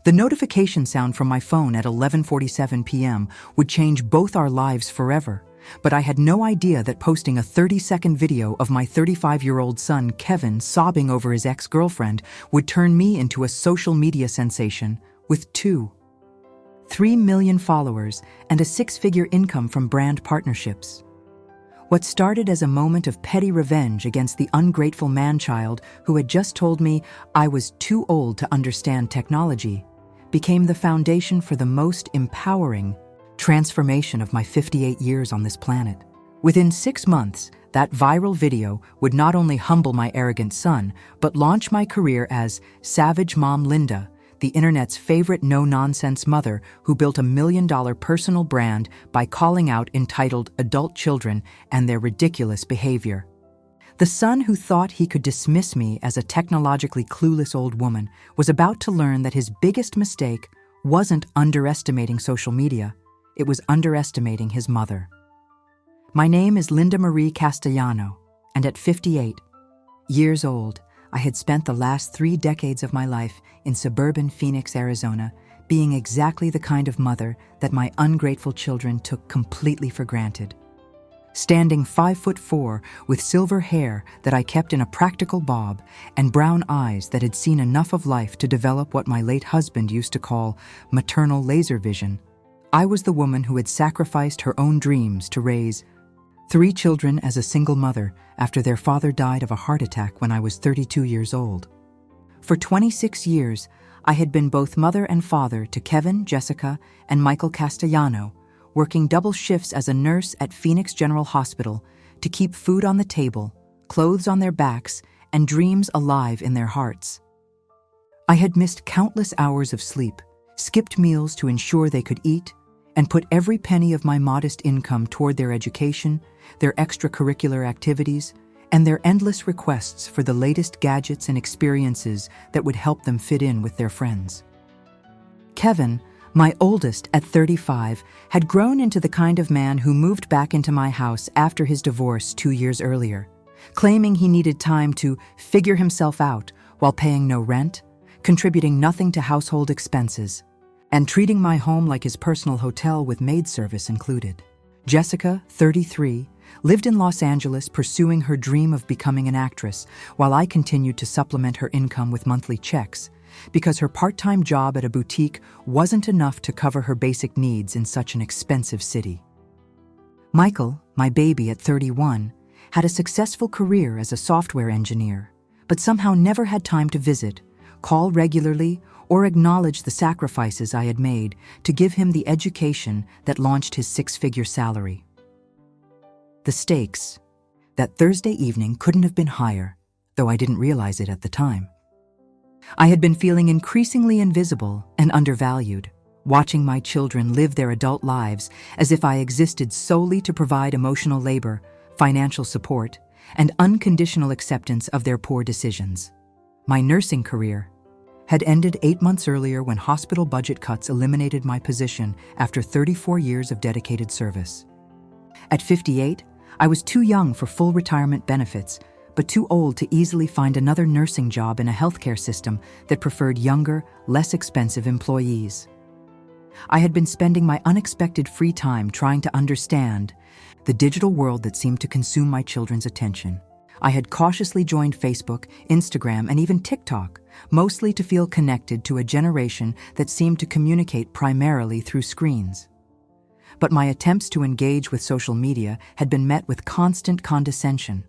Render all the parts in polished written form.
The notification sound from my phone at 11:47 p.m. would change both our lives forever, but I had no idea that posting a 30-second video of my 35-year-old son Kevin sobbing over his ex-girlfriend would turn me into a social media sensation with 3 million followers and a six-figure income from brand partnerships. What started as a moment of petty revenge against the ungrateful man-child who had just told me I was too old to understand technology became the foundation for the most empowering transformation of my 58 years on this planet. Within 6 months, that viral video would not only humble my arrogant son, but launch my career as Savage Mom Linda, the internet's favorite no-nonsense mother who built $1 million personal brand by calling out entitled adult children and their ridiculous behavior. The son who thought he could dismiss me as a technologically clueless old woman was about to learn that his biggest mistake wasn't underestimating social media, it was underestimating his mother. My name is Linda Marie Castellano, and at 58 years old, I had spent the last 3 decades of my life in suburban Phoenix, Arizona, being exactly the kind of mother that my ungrateful children took completely for granted. Standing 5'4" with silver hair that I kept in a practical bob and brown eyes that had seen enough of life to develop what my late husband used to call maternal laser vision, I was the woman who had sacrificed her own dreams to raise 3 children as a single mother after their father died of a heart attack when I was 32 years old. For 26 years, I had been both mother and father to Kevin, Jessica, and Michael Castellano, working double shifts as a nurse at Phoenix General Hospital to keep food on the table, clothes on their backs, and dreams alive in their hearts. I had missed countless hours of sleep, skipped meals to ensure they could eat, and put every penny of my modest income toward their education, their extracurricular activities, and their endless requests for the latest gadgets and experiences that would help them fit in with their friends. Kevin, my oldest at 35, had grown into the kind of man who moved back into my house after his divorce 2 years earlier, claiming he needed time to figure himself out while paying no rent, contributing nothing to household expenses, and treating my home like his personal hotel with maid service included. Jessica, 33, lived in Los Angeles pursuing her dream of becoming an actress, while I continued to supplement her income with monthly checks, because her part-time job at a boutique wasn't enough to cover her basic needs in such an expensive city. Michael, my baby at 31, had a successful career as a software engineer, but somehow never had time to visit, call regularly, or acknowledge the sacrifices I had made to give him the education that launched his 6-figure salary. The stakes that Thursday evening couldn't have been higher, though I didn't realize it at the time. I had been feeling increasingly invisible and undervalued, watching my children live their adult lives as if I existed solely to provide emotional labor, financial support, and unconditional acceptance of their poor decisions. My nursing career had ended 8 months earlier when hospital budget cuts eliminated my position after 34 years of dedicated service. At 58, I was too young for full retirement benefits, but too old to easily find another nursing job in a healthcare system that preferred younger, less expensive employees. I had been spending my unexpected free time trying to understand the digital world that seemed to consume my children's attention. I had cautiously joined Facebook, Instagram, and even TikTok, mostly to feel connected to a generation that seemed to communicate primarily through screens. But my attempts to engage with social media had been met with constant condescension.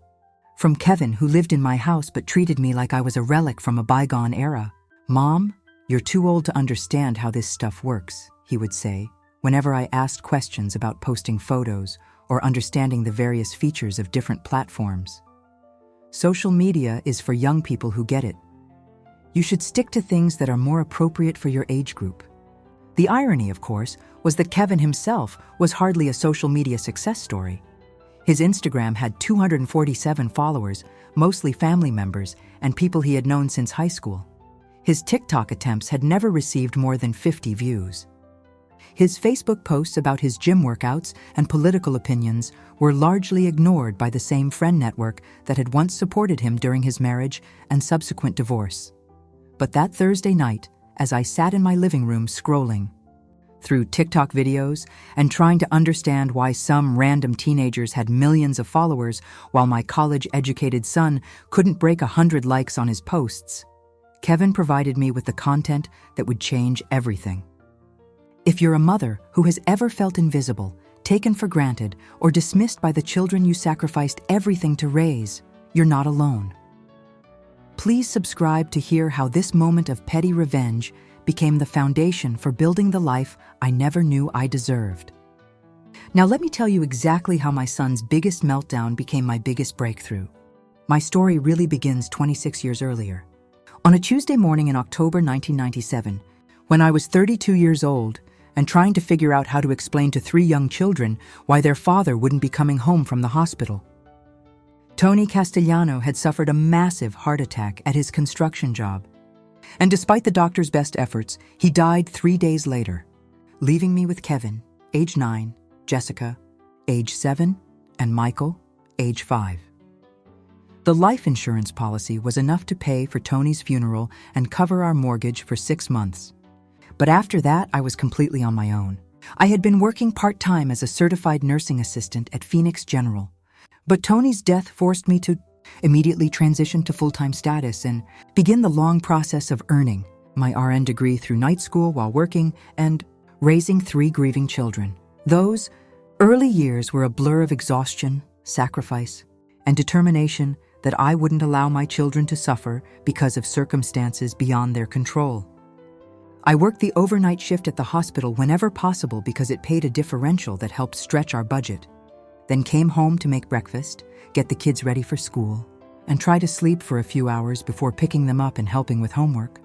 From Kevin, who lived in my house but treated me like I was a relic from a bygone era. "Mom, you're too old to understand how this stuff works," he would say, whenever I asked questions about posting photos or understanding the various features of different platforms. "Social media is for young people who get it. You should stick to things that are more appropriate for your age group." The irony, of course, was that Kevin himself was hardly a social media success story. His Instagram had 247 followers, mostly family members and people he had known since high school. His TikTok attempts had never received more than 50 views. His Facebook posts about his gym workouts and political opinions were largely ignored by the same friend network that had once supported him during his marriage and subsequent divorce. But that Thursday night, as I sat in my living room scrolling through TikTok videos and trying to understand why some random teenagers had millions of followers while my college-educated son couldn't break 100 likes on his posts. Kevin provided me with the content that would change everything. If you're a mother who has ever felt invisible, taken for granted, or dismissed by the children you sacrificed everything to raise, you're not alone. Please subscribe to hear how this moment of petty revenge became the foundation for building the life I never knew I deserved. Now let me tell you exactly how my son's biggest meltdown became my biggest breakthrough. My story really begins 26 years earlier. On a Tuesday morning in October 1997, when I was 32 years old and trying to figure out how to explain to 3 young children why their father wouldn't be coming home from the hospital. Tony Castellano had suffered a massive heart attack at his construction job. And despite the doctor's best efforts, he died 3 days later, leaving me with Kevin, age 9, Jessica, age 7, and Michael, age 5. The life insurance policy was enough to pay for Tony's funeral and cover our mortgage for 6 months. But after that, I was completely on my own. I had been working part-time as a certified nursing assistant at Phoenix General. But Tony's death forced me to immediately transition to full-time status and begin the long process of earning my RN degree through night school while working and raising 3 grieving children. Those early years were a blur of exhaustion, sacrifice, and determination that I wouldn't allow my children to suffer because of circumstances beyond their control. I worked the overnight shift at the hospital whenever possible because it paid a differential that helped stretch our budget. Then came home to make breakfast, get the kids ready for school, and try to sleep for a few hours before picking them up and helping with homework.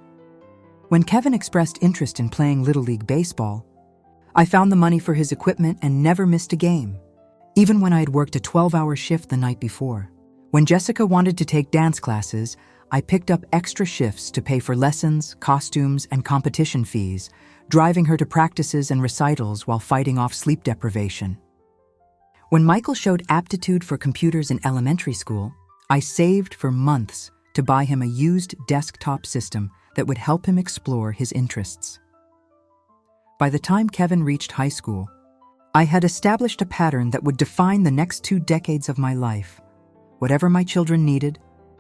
When Kevin expressed interest in playing Little League Baseball, I found the money for his equipment and never missed a game, even when I had worked a 12-hour shift the night before. When Jessica wanted to take dance classes, I picked up extra shifts to pay for lessons, costumes, and competition fees, driving her to practices and recitals while fighting off sleep deprivation. When Michael showed aptitude for computers in elementary school, I saved for months to buy him a used desktop system that would help him explore his interests. By the time Kevin reached high school, I had established a pattern that would define the next 2 decades of my life. Whatever my children needed,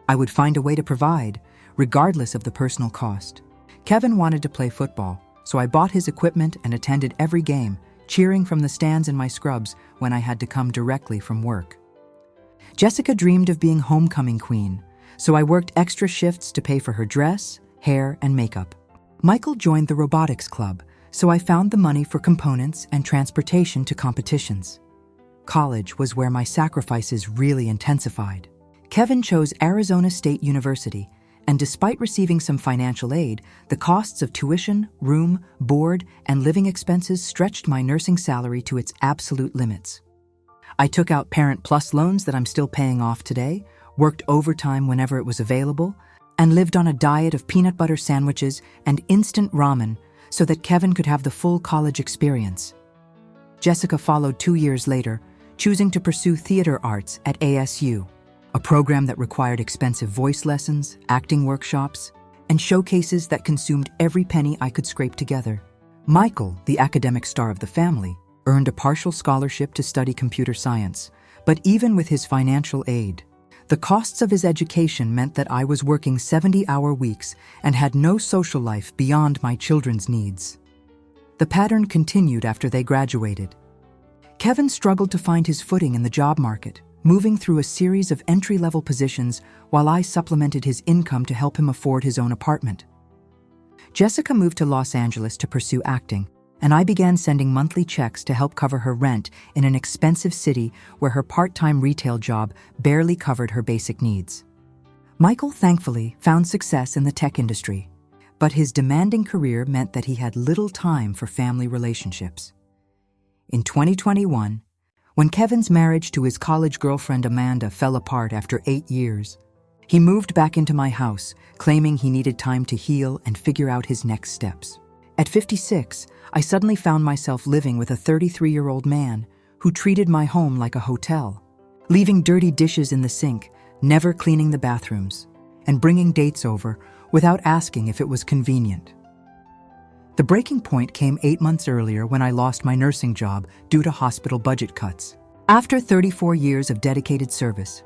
I would find a way to provide, regardless of the personal cost. Kevin wanted to play football, so I bought his equipment and attended every game, cheering from the stands in my scrubs when I had to come directly from work. Jessica dreamed of being homecoming queen, so I worked extra shifts to pay for her dress, hair, and makeup. Michael joined the robotics club, so I found the money for components and transportation to competitions. College was where my sacrifices really intensified. Kevin chose Arizona State University, and despite receiving some financial aid, the costs of tuition, room, board, and living expenses stretched my nursing salary to its absolute limits. I took out Parent Plus loans that I'm still paying off today, worked overtime whenever it was available, and lived on a diet of peanut butter sandwiches and instant ramen so that Kevin could have the full college experience. Jessica followed 2 years later, choosing to pursue theater arts at ASU, a program that required expensive voice lessons, acting workshops, and showcases that consumed every penny I could scrape together. Michael, the academic star of the family, earned a partial scholarship to study computer science, but even with his financial aid, the costs of his education meant that I was working 70-hour weeks and had no social life beyond my children's needs. The pattern continued after they graduated. Kevin struggled to find his footing in the job market, moving through a series of entry-level positions while I supplemented his income to help him afford his own apartment. Jessica moved to Los Angeles to pursue acting, and I began sending monthly checks to help cover her rent in an expensive city where her part-time retail job barely covered her basic needs. Michael thankfully found success in the tech industry, but his demanding career meant that he had little time for family relationships. In 2021, when Kevin's marriage to his college girlfriend Amanda fell apart after 8 years, he moved back into my house, claiming he needed time to heal and figure out his next steps. At 56, I suddenly found myself living with a 33-year-old man who treated my home like a hotel, leaving dirty dishes in the sink, never cleaning the bathrooms, and bringing dates over without asking if it was convenient. The breaking point came 8 months earlier when I lost my nursing job due to hospital budget cuts. After 34 years of dedicated service,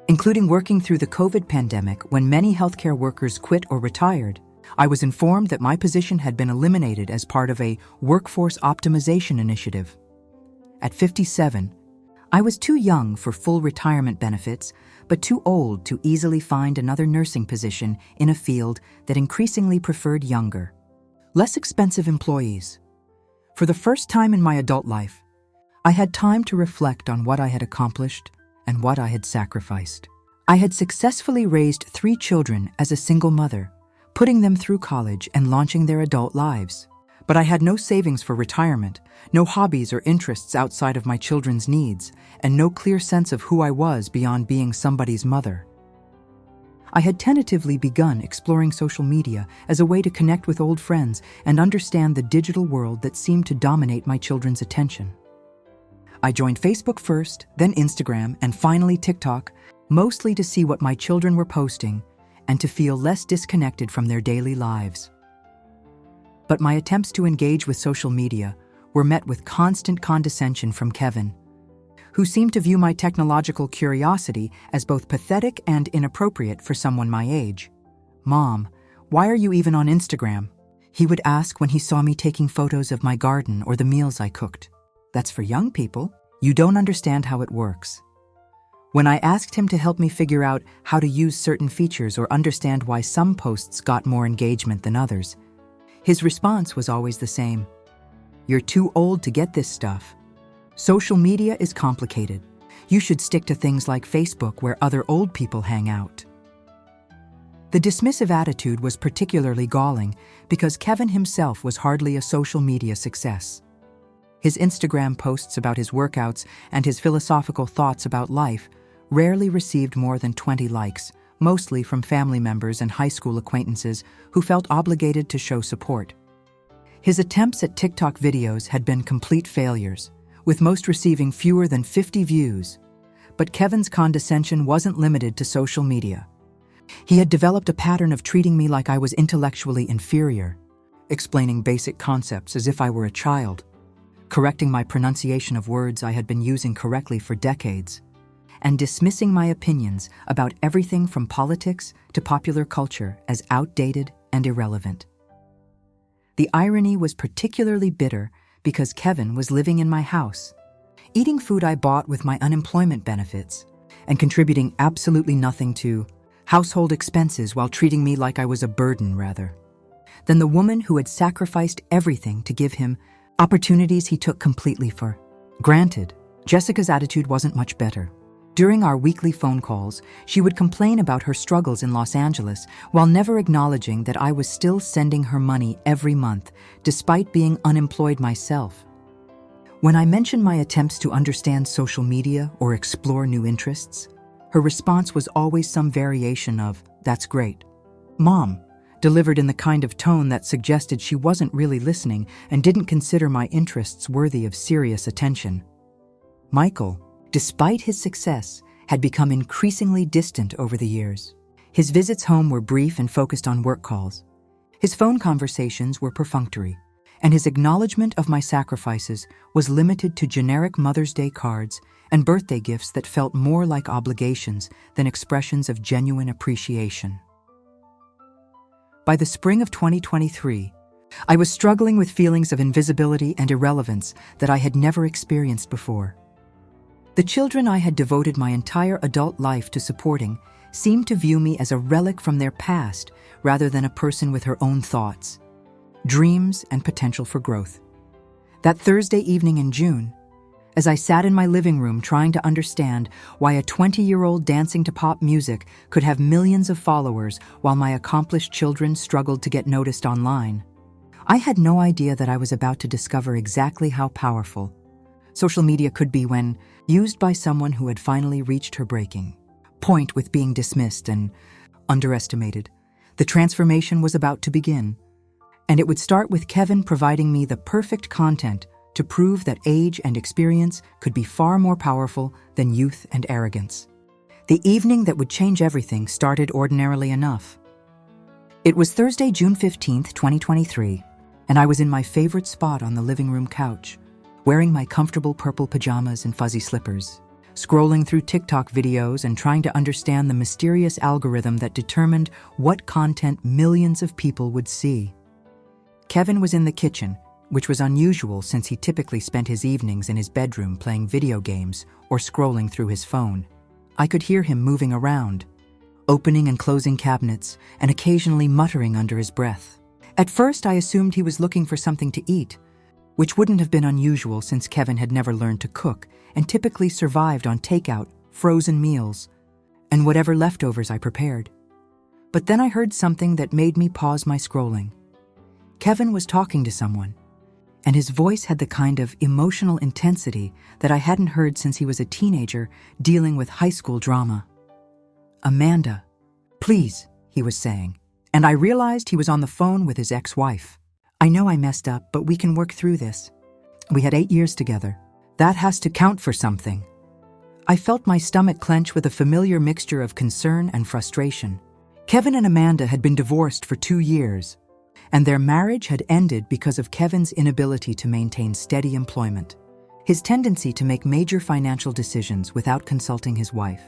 including working through the COVID pandemic when many healthcare workers quit or retired, I was informed that my position had been eliminated as part of a workforce optimization initiative. At 57, I was too young for full retirement benefits, but too old to easily find another nursing position in a field that increasingly preferred younger, less expensive employees. For the first time in my adult life, I had time to reflect on what I had accomplished and what I had sacrificed. I had successfully raised 3 children as a single mother, putting them through college and launching their adult lives. But I had no savings for retirement, no hobbies or interests outside of my children's needs, and no clear sense of who I was beyond being somebody's mother. I had tentatively begun exploring social media as a way to connect with old friends and understand the digital world that seemed to dominate my children's attention. I joined Facebook first, then Instagram, and finally TikTok, mostly to see what my children were posting and to feel less disconnected from their daily lives. But my attempts to engage with social media were met with constant condescension from Kevin, who seemed to view my technological curiosity as both pathetic and inappropriate for someone my age. "Mom, why are you even on Instagram?" he would ask when he saw me taking photos of my garden or the meals I cooked. "That's for young people. You don't understand how it works." When I asked him to help me figure out how to use certain features or understand why some posts got more engagement than others, his response was always the same. "You're too old to get this stuff. Social media is complicated. You should stick to things like Facebook where other old people hang out." The dismissive attitude was particularly galling because Kevin himself was hardly a social media success. His Instagram posts about his workouts and his philosophical thoughts about life rarely received more than 20 likes, mostly from family members and high school acquaintances who felt obligated to show support. His attempts at TikTok videos had been complete failures, with most receiving fewer than 50 views. But Kevin's condescension wasn't limited to social media. He had developed a pattern of treating me like I was intellectually inferior, explaining basic concepts as if I were a child, correcting my pronunciation of words I had been using correctly for decades, and dismissing my opinions about everything from politics to popular culture as outdated and irrelevant. The irony was particularly bitter because Kevin was living in my house, eating food I bought with my unemployment benefits, and contributing absolutely nothing to household expenses while treating me like I was a burden rather than the woman who had sacrificed everything to give him opportunities he took completely for granted. Jessica's attitude wasn't much better. During our weekly phone calls, she would complain about her struggles in Los Angeles while never acknowledging that I was still sending her money every month, despite being unemployed myself. When I mentioned my attempts to understand social media or explore new interests, her response was always some variation of, "That's great, Mom," delivered in the kind of tone that suggested she wasn't really listening and didn't consider my interests worthy of serious attention. Michael, despite his success, had become increasingly distant over the years. His visits home were brief and focused on work calls. His phone conversations were perfunctory, and his acknowledgement of my sacrifices was limited to generic Mother's Day cards and birthday gifts that felt more like obligations than expressions of genuine appreciation. By the spring of 2023, I was struggling with feelings of invisibility and irrelevance that I had never experienced before. The children I had devoted my entire adult life to supporting seemed to view me as a relic from their past rather than a person with her own thoughts, dreams, and potential for growth. That Thursday evening in June, as I sat in my living room trying to understand why a 20-year-old dancing to pop music could have millions of followers while my accomplished children struggled to get noticed online, I had no idea that I was about to discover exactly how powerful social media could be when used by someone who had finally reached her breaking point with being dismissed and underestimated. The transformation was about to begin, and it would start with Kevin providing me the perfect content to prove that age and experience could be far more powerful than youth and arrogance. The evening that would change everything started ordinarily enough. It was Thursday, June 15th, 2023, and I was in my favorite spot on the living room couch, wearing my comfortable purple pajamas and fuzzy slippers, scrolling through TikTok videos and trying to understand the mysterious algorithm that determined what content millions of people would see. Kevin was in the kitchen, which was unusual since he typically spent his evenings in his bedroom playing video games or scrolling through his phone. I could hear him moving around, opening and closing cabinets, and occasionally muttering under his breath. At first, I assumed he was looking for something to eat, which wouldn't have been unusual since Kevin had never learned to cook and typically survived on takeout, frozen meals, and whatever leftovers I prepared. But then I heard something that made me pause my scrolling. Kevin was talking to someone, and his voice had the kind of emotional intensity that I hadn't heard since he was a teenager dealing with high school drama. "Amanda, please," he was saying, and I realized he was on the phone with his ex-wife. "I know I messed up, but we can work through this. We had 8 years together. That has to count for something." I felt my stomach clench with a familiar mixture of concern and frustration. Kevin and Amanda had been divorced for 2 years, and their marriage had ended because of Kevin's inability to maintain steady employment, his tendency to make major financial decisions without consulting his wife,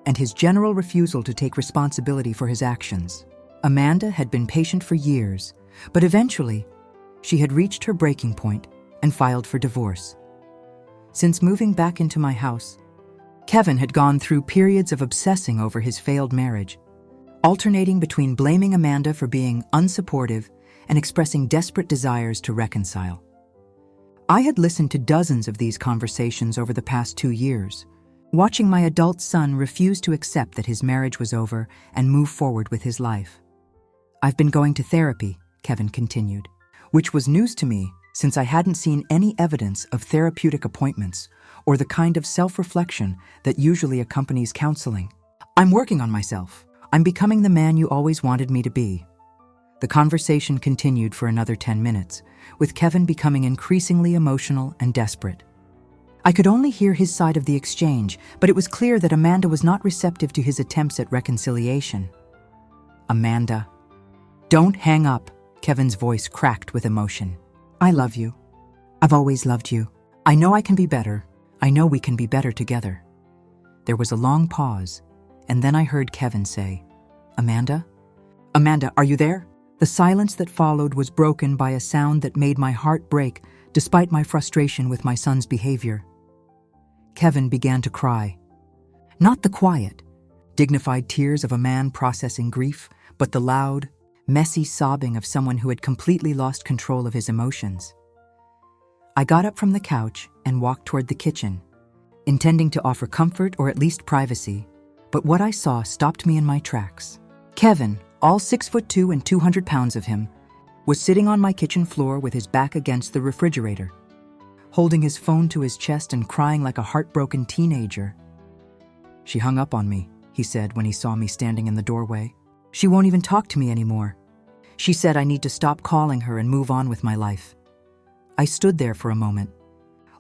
and his general refusal to take responsibility for his actions. Amanda had been patient for years, but eventually, she had reached her breaking point and filed for divorce. Since moving back into my house, Kevin had gone through periods of obsessing over his failed marriage, alternating between blaming Amanda for being unsupportive and expressing desperate desires to reconcile. I had listened to dozens of these conversations over the past 2 years, watching my adult son refuse to accept that his marriage was over and move forward with his life. "I've been going to therapy," Kevin continued, which was news to me since I hadn't seen any evidence of therapeutic appointments or the kind of self-reflection that usually accompanies counseling. "I'm working on myself. I'm becoming the man you always wanted me to be." The conversation continued for another 10 minutes, with Kevin becoming increasingly emotional and desperate. I could only hear his side of the exchange, but it was clear that Amanda was not receptive to his attempts at reconciliation. "Amanda, don't hang up," Kevin's voice cracked with emotion. "I love you. I've always loved you. I know I can be better. I know we can be better together." There was a long pause, and then I heard Kevin say, "Amanda? Amanda, are you there?" The silence that followed was broken by a sound that made my heart break despite my frustration with my son's behavior. Kevin began to cry. Not the quiet, dignified tears of a man processing grief, but the loud, messy sobbing of someone who had completely lost control of his emotions. I got up from the couch and walked toward the kitchen, intending to offer comfort or at least privacy, but what I saw stopped me in my tracks. Kevin, all 6'2" and 200 pounds of him, was sitting on my kitchen floor with his back against the refrigerator, holding his phone to his chest and crying like a heartbroken teenager. "She hung up on me," he said when he saw me standing in the doorway. "She won't even talk to me anymore. She said I need to stop calling her and move on with my life." I stood there for a moment,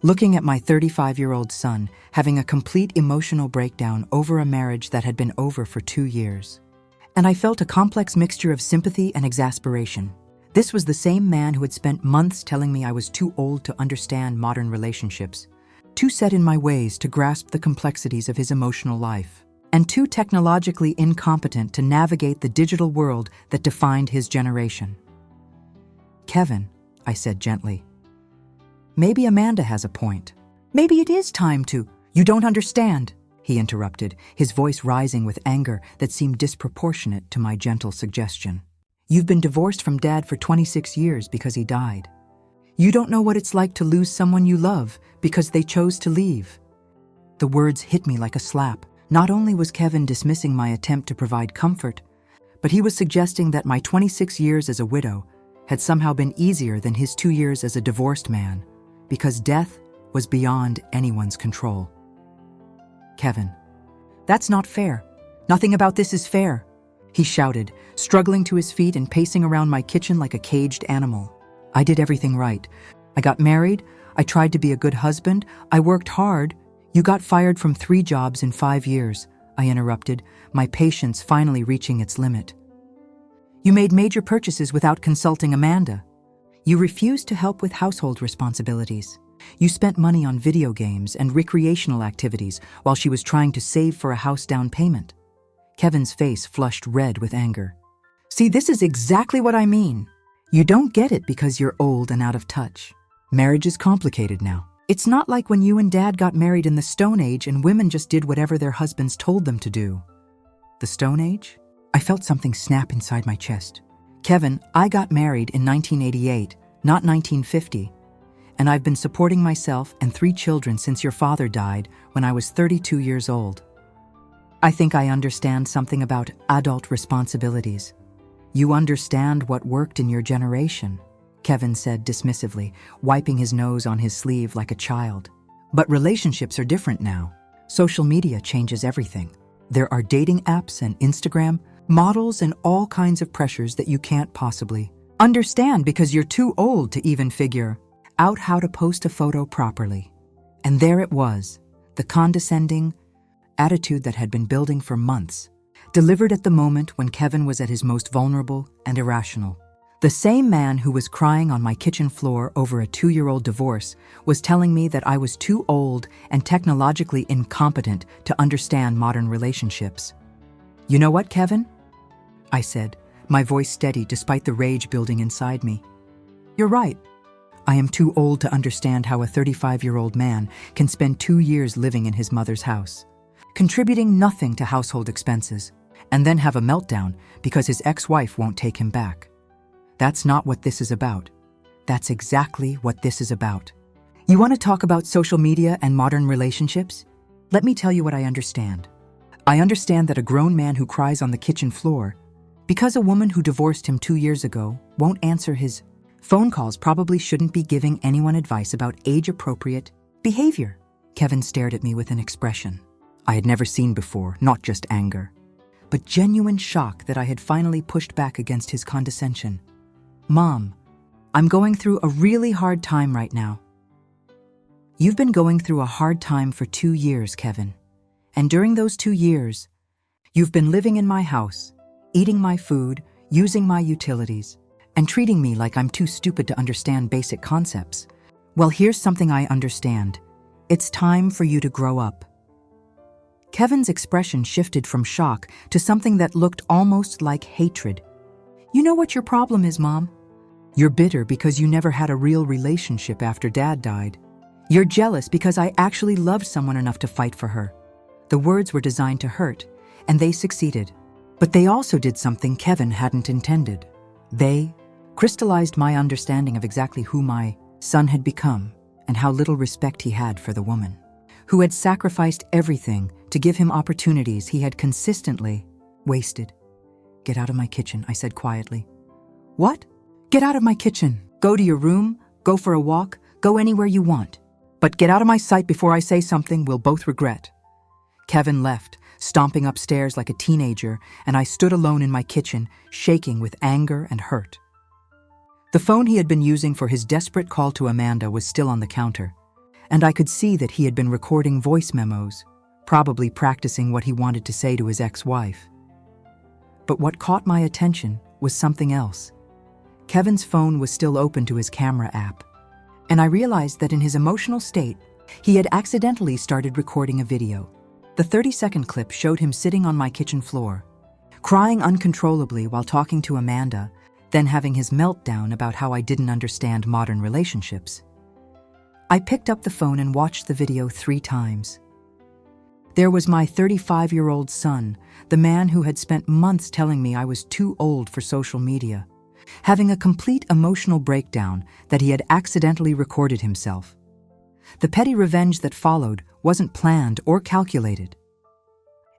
looking at my 35-year-old son having a complete emotional breakdown over a marriage that had been over for 2 years. And I felt a complex mixture of sympathy and exasperation. This was the same man who had spent months telling me I was too old to understand modern relationships, too set in my ways to grasp the complexities of his emotional life, and too technologically incompetent to navigate the digital world that defined his generation. "Kevin," I said gently, "maybe Amanda has a point. Maybe it is time to—" "You don't understand," he interrupted, his voice rising with anger that seemed disproportionate to my gentle suggestion. "You've been divorced from Dad for 26 years because he died. You don't know what it's like to lose someone you love because they chose to leave." The words hit me like a slap. Not only was Kevin dismissing my attempt to provide comfort, but he was suggesting that my 26 years as a widow had somehow been easier than his 2 years as a divorced man, because death was beyond anyone's control. "Kevin, that's not fair. Nothing about this is fair," he shouted, struggling to his feet and pacing around my kitchen like a caged animal. "I did everything right. I got married. I tried to be a good husband. I worked hard. You got fired from 3 jobs in 5 years, I interrupted, my patience finally reaching its limit. You made major purchases without consulting Amanda. You refused to help with household responsibilities. You spent money on video games and recreational activities while she was trying to save for a house down payment. Kevin's face flushed red with anger. See, this is exactly what I mean. You don't get it because you're old and out of touch. Marriage is complicated now. It's not like when you and Dad got married in the Stone Age and women just did whatever their husbands told them to do. The Stone Age? I felt something snap inside my chest. Kevin, I got married in 1988, not 1950. And I've been supporting myself and 3 children since your father died when I was 32 years old. I think I understand something about adult responsibilities. You understand what worked in your generation, Kevin said dismissively, wiping his nose on his sleeve like a child. But relationships are different now. Social media changes everything. There are dating apps and Instagram, models and all kinds of pressures that you can't possibly understand because you're too old to even figure out how to post a photo properly. And there it was, the condescending attitude that had been building for months, delivered at the moment when Kevin was at his most vulnerable and irrational. The same man who was crying on my kitchen floor over a 2-year-old divorce was telling me that I was too old and technologically incompetent to understand modern relationships. You know what, Kevin? I said, my voice steady despite the rage building inside me. You're right. I am too old to understand how a 35-year-old man can spend 2 years living in his mother's house, contributing nothing to household expenses, and then have a meltdown because his ex-wife won't take him back. That's not what this is about. That's exactly what this is about. You want to talk about social media and modern relationships? Let me tell you what I understand. I understand that a grown man who cries on the kitchen floor because a woman who divorced him 2 years ago won't answer his phone calls probably shouldn't be giving anyone advice about age-appropriate behavior. Kevin stared at me with an expression I had never seen before, not just anger, but genuine shock that I had finally pushed back against his condescension. Mom, I'm going through a really hard time right now. You've been going through a hard time for 2 years, Kevin. And during those 2 years, you've been living in my house, eating my food, using my utilities, and treating me like I'm too stupid to understand basic concepts. Well, here's something I understand. It's time for you to grow up. Kevin's expression shifted from shock to something that looked almost like hatred. You know what your problem is, Mom? You're bitter because you never had a real relationship after Dad died. You're jealous because I actually loved someone enough to fight for her. The words were designed to hurt, and they succeeded. But they also did something Kevin hadn't intended. They crystallized my understanding of exactly who my son had become and how little respect he had for the woman who had sacrificed everything to give him opportunities he had consistently wasted. Get out of my kitchen, I said quietly. What? Get out of my kitchen. Go to your room, go for a walk, go anywhere you want. But get out of my sight before I say something we'll both regret. Kevin left, stomping upstairs like a teenager, and I stood alone in my kitchen, shaking with anger and hurt. The phone he had been using for his desperate call to Amanda was still on the counter, and I could see that he had been recording voice memos, probably practicing what he wanted to say to his ex-wife. But what caught my attention was something else. Kevin's phone was still open to his camera app, and I realized that in his emotional state, he had accidentally started recording a video. The 30-second clip showed him sitting on my kitchen floor, crying uncontrollably while talking to Amanda, then having his meltdown about how I didn't understand modern relationships. I picked up the phone and watched the video 3 times. There was my 35-year-old son, the man who had spent months telling me I was too old for social media, having a complete emotional breakdown that he had accidentally recorded himself. The petty revenge that followed wasn't planned or calculated.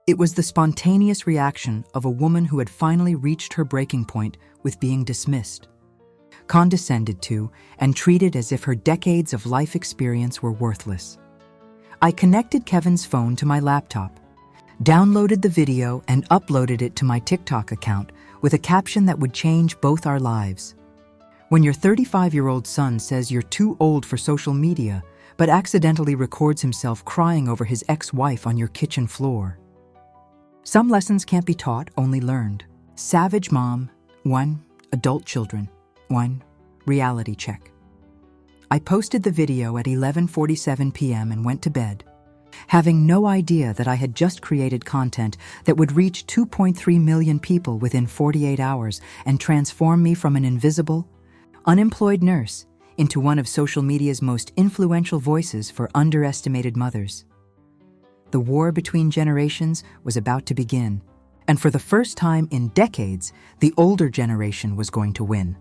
It was the spontaneous reaction of a woman who had finally reached her breaking point with being dismissed, condescended to, and treated as if her decades of life experience were worthless. I connected Kevin's phone to my laptop, downloaded the video, and uploaded it to my TikTok account with a caption that would change both our lives. When your 35-year-old son says you're too old for social media, but accidentally records himself crying over his ex-wife on your kitchen floor. Some lessons can't be taught, only learned. Savage mom, 1. Adult children, 1. Reality check. I posted the video at 11:47 p.m. and went to bed, having no idea that I had just created content that would reach 2.3 million people within 48 hours and transform me from an invisible, unemployed nurse into one of social media's most influential voices for underestimated mothers. The war between generations was about to begin, and for the first time in decades, the older generation was going to win.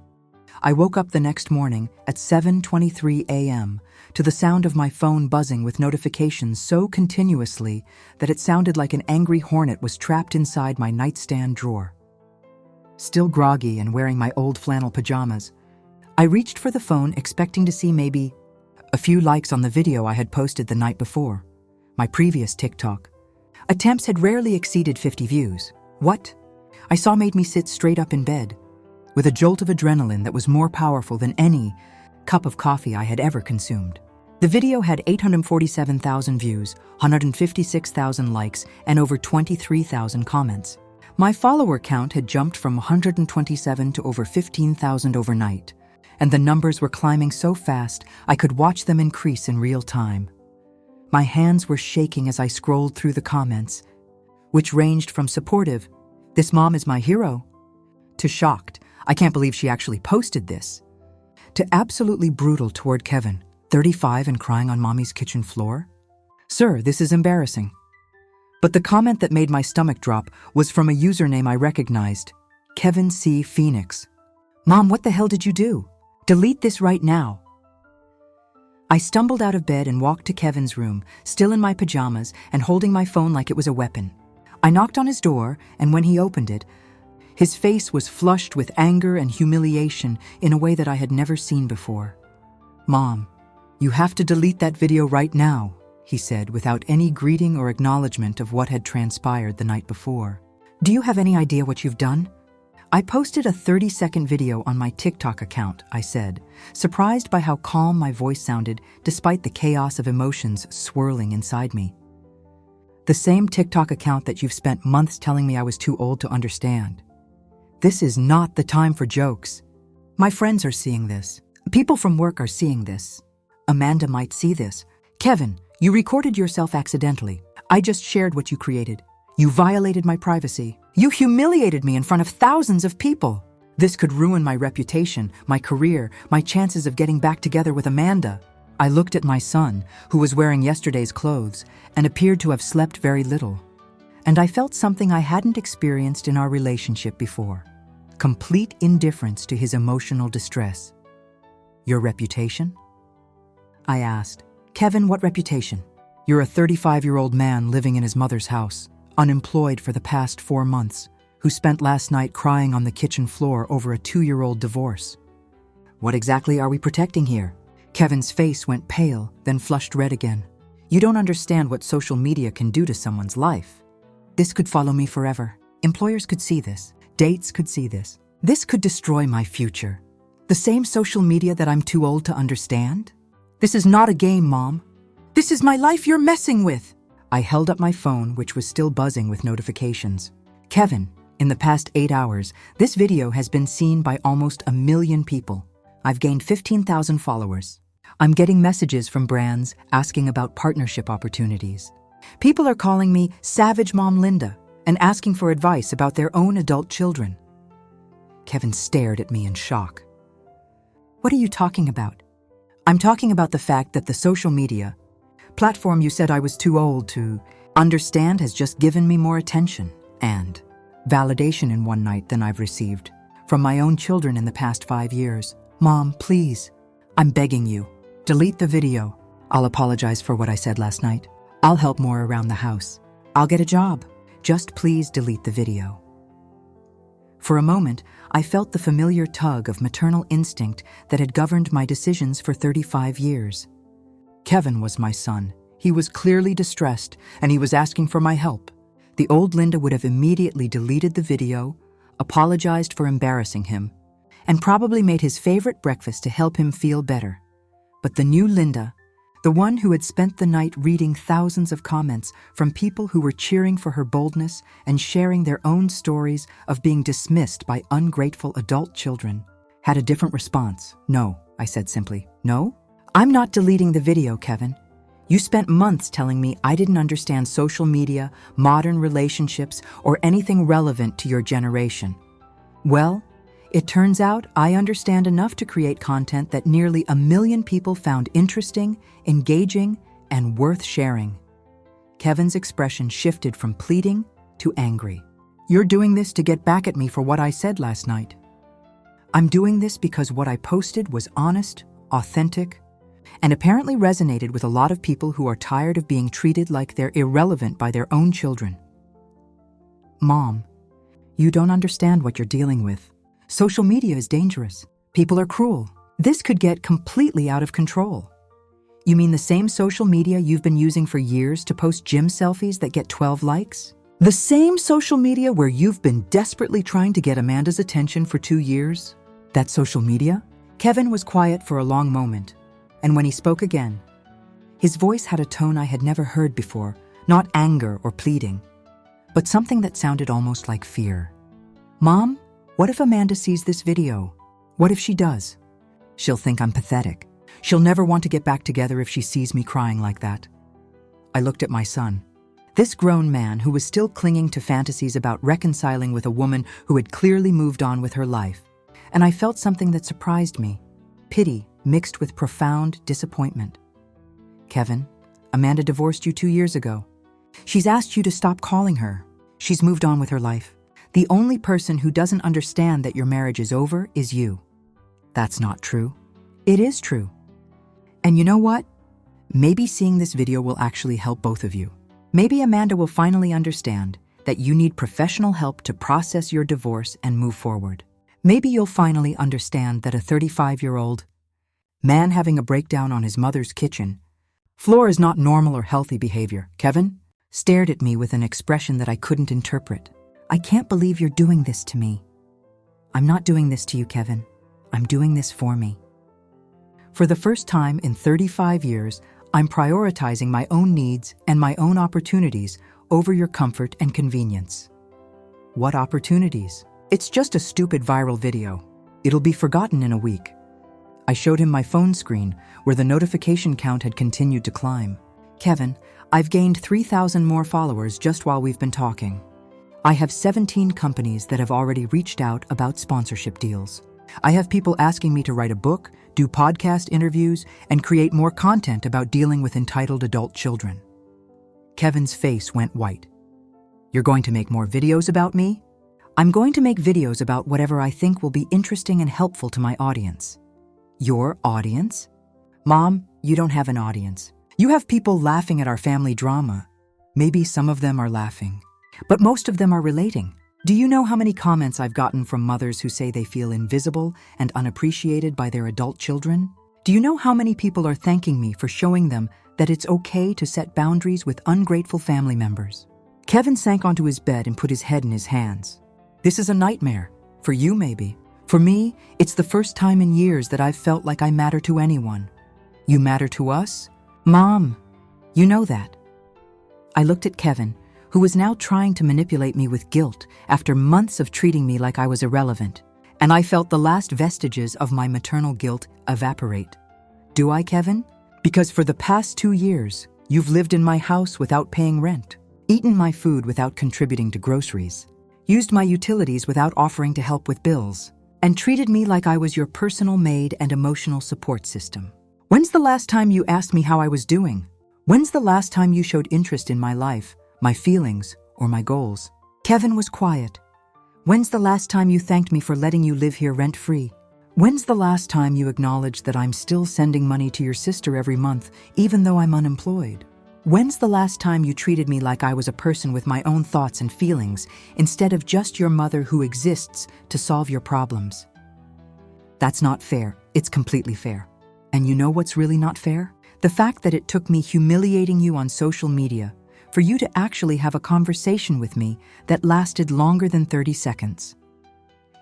I woke up the next morning at 7:23 a.m. to the sound of my phone buzzing with notifications so continuously that it sounded like an angry hornet was trapped inside my nightstand drawer. Still groggy and wearing my old flannel pajamas, I reached for the phone expecting to see maybe a few likes on the video I had posted the night before, my previous TikTok. Attempts had rarely exceeded 50 views. What I saw made me sit straight up in bed, with a jolt of adrenaline that was more powerful than any cup of coffee I had ever consumed. The video had 847,000 views, 156,000 likes, and over 23,000 comments. My follower count had jumped from 127 to over 15,000 overnight, and the numbers were climbing so fast I could watch them increase in real time. My hands were shaking as I scrolled through the comments, which ranged from supportive, "This mom is my hero," to shocked, "I can't believe she actually posted this," to absolutely brutal toward Kevin, 35 and crying on mommy's kitchen floor. "Sir, this is embarrassing." But the comment that made my stomach drop was from a username I recognized, Kevin C. Phoenix. "Mom, what the hell did you do? Delete this right now." I stumbled out of bed and walked to Kevin's room, still in my pajamas and holding my phone like it was a weapon. I knocked on his door, and when he opened it, his face was flushed with anger and humiliation in a way that I had never seen before. "Mom, you have to delete that video right now," he said without any greeting or acknowledgement of what had transpired the night before. "Do you have any idea what you've done?" "I posted a 30-second video on my TikTok account," I said, surprised by how calm my voice sounded despite the chaos of emotions swirling inside me. "The same TikTok account that you've spent months telling me I was too old to understand. This is not the time for jokes. My friends are seeing this. People from work are seeing this. Amanda might see this. Kevin, you recorded yourself accidentally. I just shared what you created. You violated my privacy. You humiliated me in front of thousands of people. This could ruin my reputation, my career, my chances of getting back together with Amanda." I looked at my son, who was wearing yesterday's clothes and appeared to have slept very little. And I felt something I hadn't experienced in our relationship before. Complete indifference to his emotional distress. "Your reputation?" I asked. "Kevin, what reputation? You're a 35-year-old man living in his mother's house, unemployed for the past 4 months, who spent last night crying on the kitchen floor over a 2-year-old divorce. What exactly are we protecting here?" Kevin's face went pale, then flushed red again. "You don't understand what social media can do to someone's life. This could follow me forever. Employers could see this. Dates could see this. This could destroy my future. The same social media that I'm too old to understand? This is not a game, Mom. This is my life you're messing with." I held up my phone, which was still buzzing with notifications. "Kevin, in the past 8 hours, this video has been seen by almost 1 million people. I've gained 15,000 followers. I'm getting messages from brands asking about partnership opportunities. People are calling me Savage Mom Linda and asking for advice about their own adult children." Kevin stared at me in shock. "What are you talking about?" "I'm talking about the fact that the social media platform you said I was too old to understand has just given me more attention and validation in one night than I've received from my own children in the past 5 years. Mom, please, I'm begging you, delete the video. I'll apologize for what I said last night. I'll help more around the house. I'll get a job. Just please delete the video." For a moment, I felt the familiar tug of maternal instinct that had governed my decisions for 35 years. Kevin was my son. He was clearly distressed, and he was asking for my help. The old Linda would have immediately deleted the video, apologized for embarrassing him, and probably made his favorite breakfast to help him feel better. But the new Linda, the one who had spent the night reading thousands of comments from people who were cheering for her boldness and sharing their own stories of being dismissed by ungrateful adult children, had a different response. "No," I said simply. "No? I'm not deleting the video, Kevin. You spent months telling me I didn't understand social media, modern relationships, or anything relevant to your generation. Well, it turns out I understand enough to create content that nearly 1 million people found interesting, engaging, and worth sharing." Kevin's expression shifted from pleading to angry. "You're doing this to get back at me for what I said last night." "I'm doing this because what I posted was honest, authentic, and apparently resonated with a lot of people who are tired of being treated like they're irrelevant by their own children." "Mom, you don't understand what you're dealing with. Social media is dangerous. People are cruel. This could get completely out of control." "You mean the same social media you've been using for years to post gym selfies that get 12 likes? The same social media where you've been desperately trying to get Amanda's attention for 2 years? That social media?" Kevin was quiet for a long moment, and when he spoke again, his voice had a tone I had never heard before, not anger or pleading, but something that sounded almost like fear. "Mom, what if Amanda sees this video? What if she does? She'll think I'm pathetic. She'll never want to get back together if she sees me crying like that." I looked at my son, this grown man who was still clinging to fantasies about reconciling with a woman who had clearly moved on with her life, and I felt something that surprised me, pity mixed with profound disappointment. "Kevin, Amanda divorced you 2 years ago. She's asked you to stop calling her. She's moved on with her life. The only person who doesn't understand that your marriage is over is you." "That's not true." "It is true. And you know what? Maybe seeing this video will actually help both of you. Maybe Amanda will finally understand that you need professional help to process your divorce and move forward. Maybe you'll finally understand that a 35-year-old man having a breakdown on his mother's kitchen floor is not normal or healthy behavior." Kevin stared at me with an expression that I couldn't interpret. "I can't believe you're doing this to me." "I'm not doing this to you, Kevin. I'm doing this for me. For the first time in 35 years, I'm prioritizing my own needs and my own opportunities over your comfort and convenience." "What opportunities?" "It's just a stupid viral video. It'll be forgotten in a week." I showed him my phone screen, where the notification count had continued to climb. "Kevin, I've gained 3,000 more followers just while we've been talking. I have 17 companies that have already reached out about sponsorship deals. I have people asking me to write a book, do podcast interviews, and create more content about dealing with entitled adult children." Kevin's face went white. "You're going to make more videos about me?" "I'm going to make videos about whatever I think will be interesting and helpful to my audience." "Your audience?" "Mom, you don't have an audience. You have people laughing at our family drama. Maybe some of them are laughing, but most of them are relating. Do you know how many comments I've gotten from mothers who say they feel invisible and unappreciated by their adult children? Do you know how many people are thanking me for showing them that it's okay to set boundaries with ungrateful family members?" Kevin sank onto his bed and put his head in his hands. "This is a nightmare. For you, maybe. For me, it's the first time in years that I've felt like I matter to anyone. You matter to us? Mom, you know that." I looked at Kevin, who was now trying to manipulate me with guilt after months of treating me like I was irrelevant, and I felt the last vestiges of my maternal guilt evaporate. "Do I, Kevin? Because for the past 2 years, you've lived in my house without paying rent, eaten my food without contributing to groceries, used my utilities without offering to help with bills, and treated me like I was your personal maid and emotional support system. When's the last time you asked me how I was doing? When's the last time you showed interest in my life, my feelings, or my goals?" Kevin was quiet. "When's the last time you thanked me for letting you live here rent-free? When's the last time you acknowledged that I'm still sending money to your sister every month, even though I'm unemployed? When's the last time you treated me like I was a person with my own thoughts and feelings, instead of just your mother who exists to solve your problems?" That's not fair. It's completely fair. And you know what's really not fair? The fact that it took me humiliating you on social media for you to actually have a conversation with me that lasted longer than 30 seconds.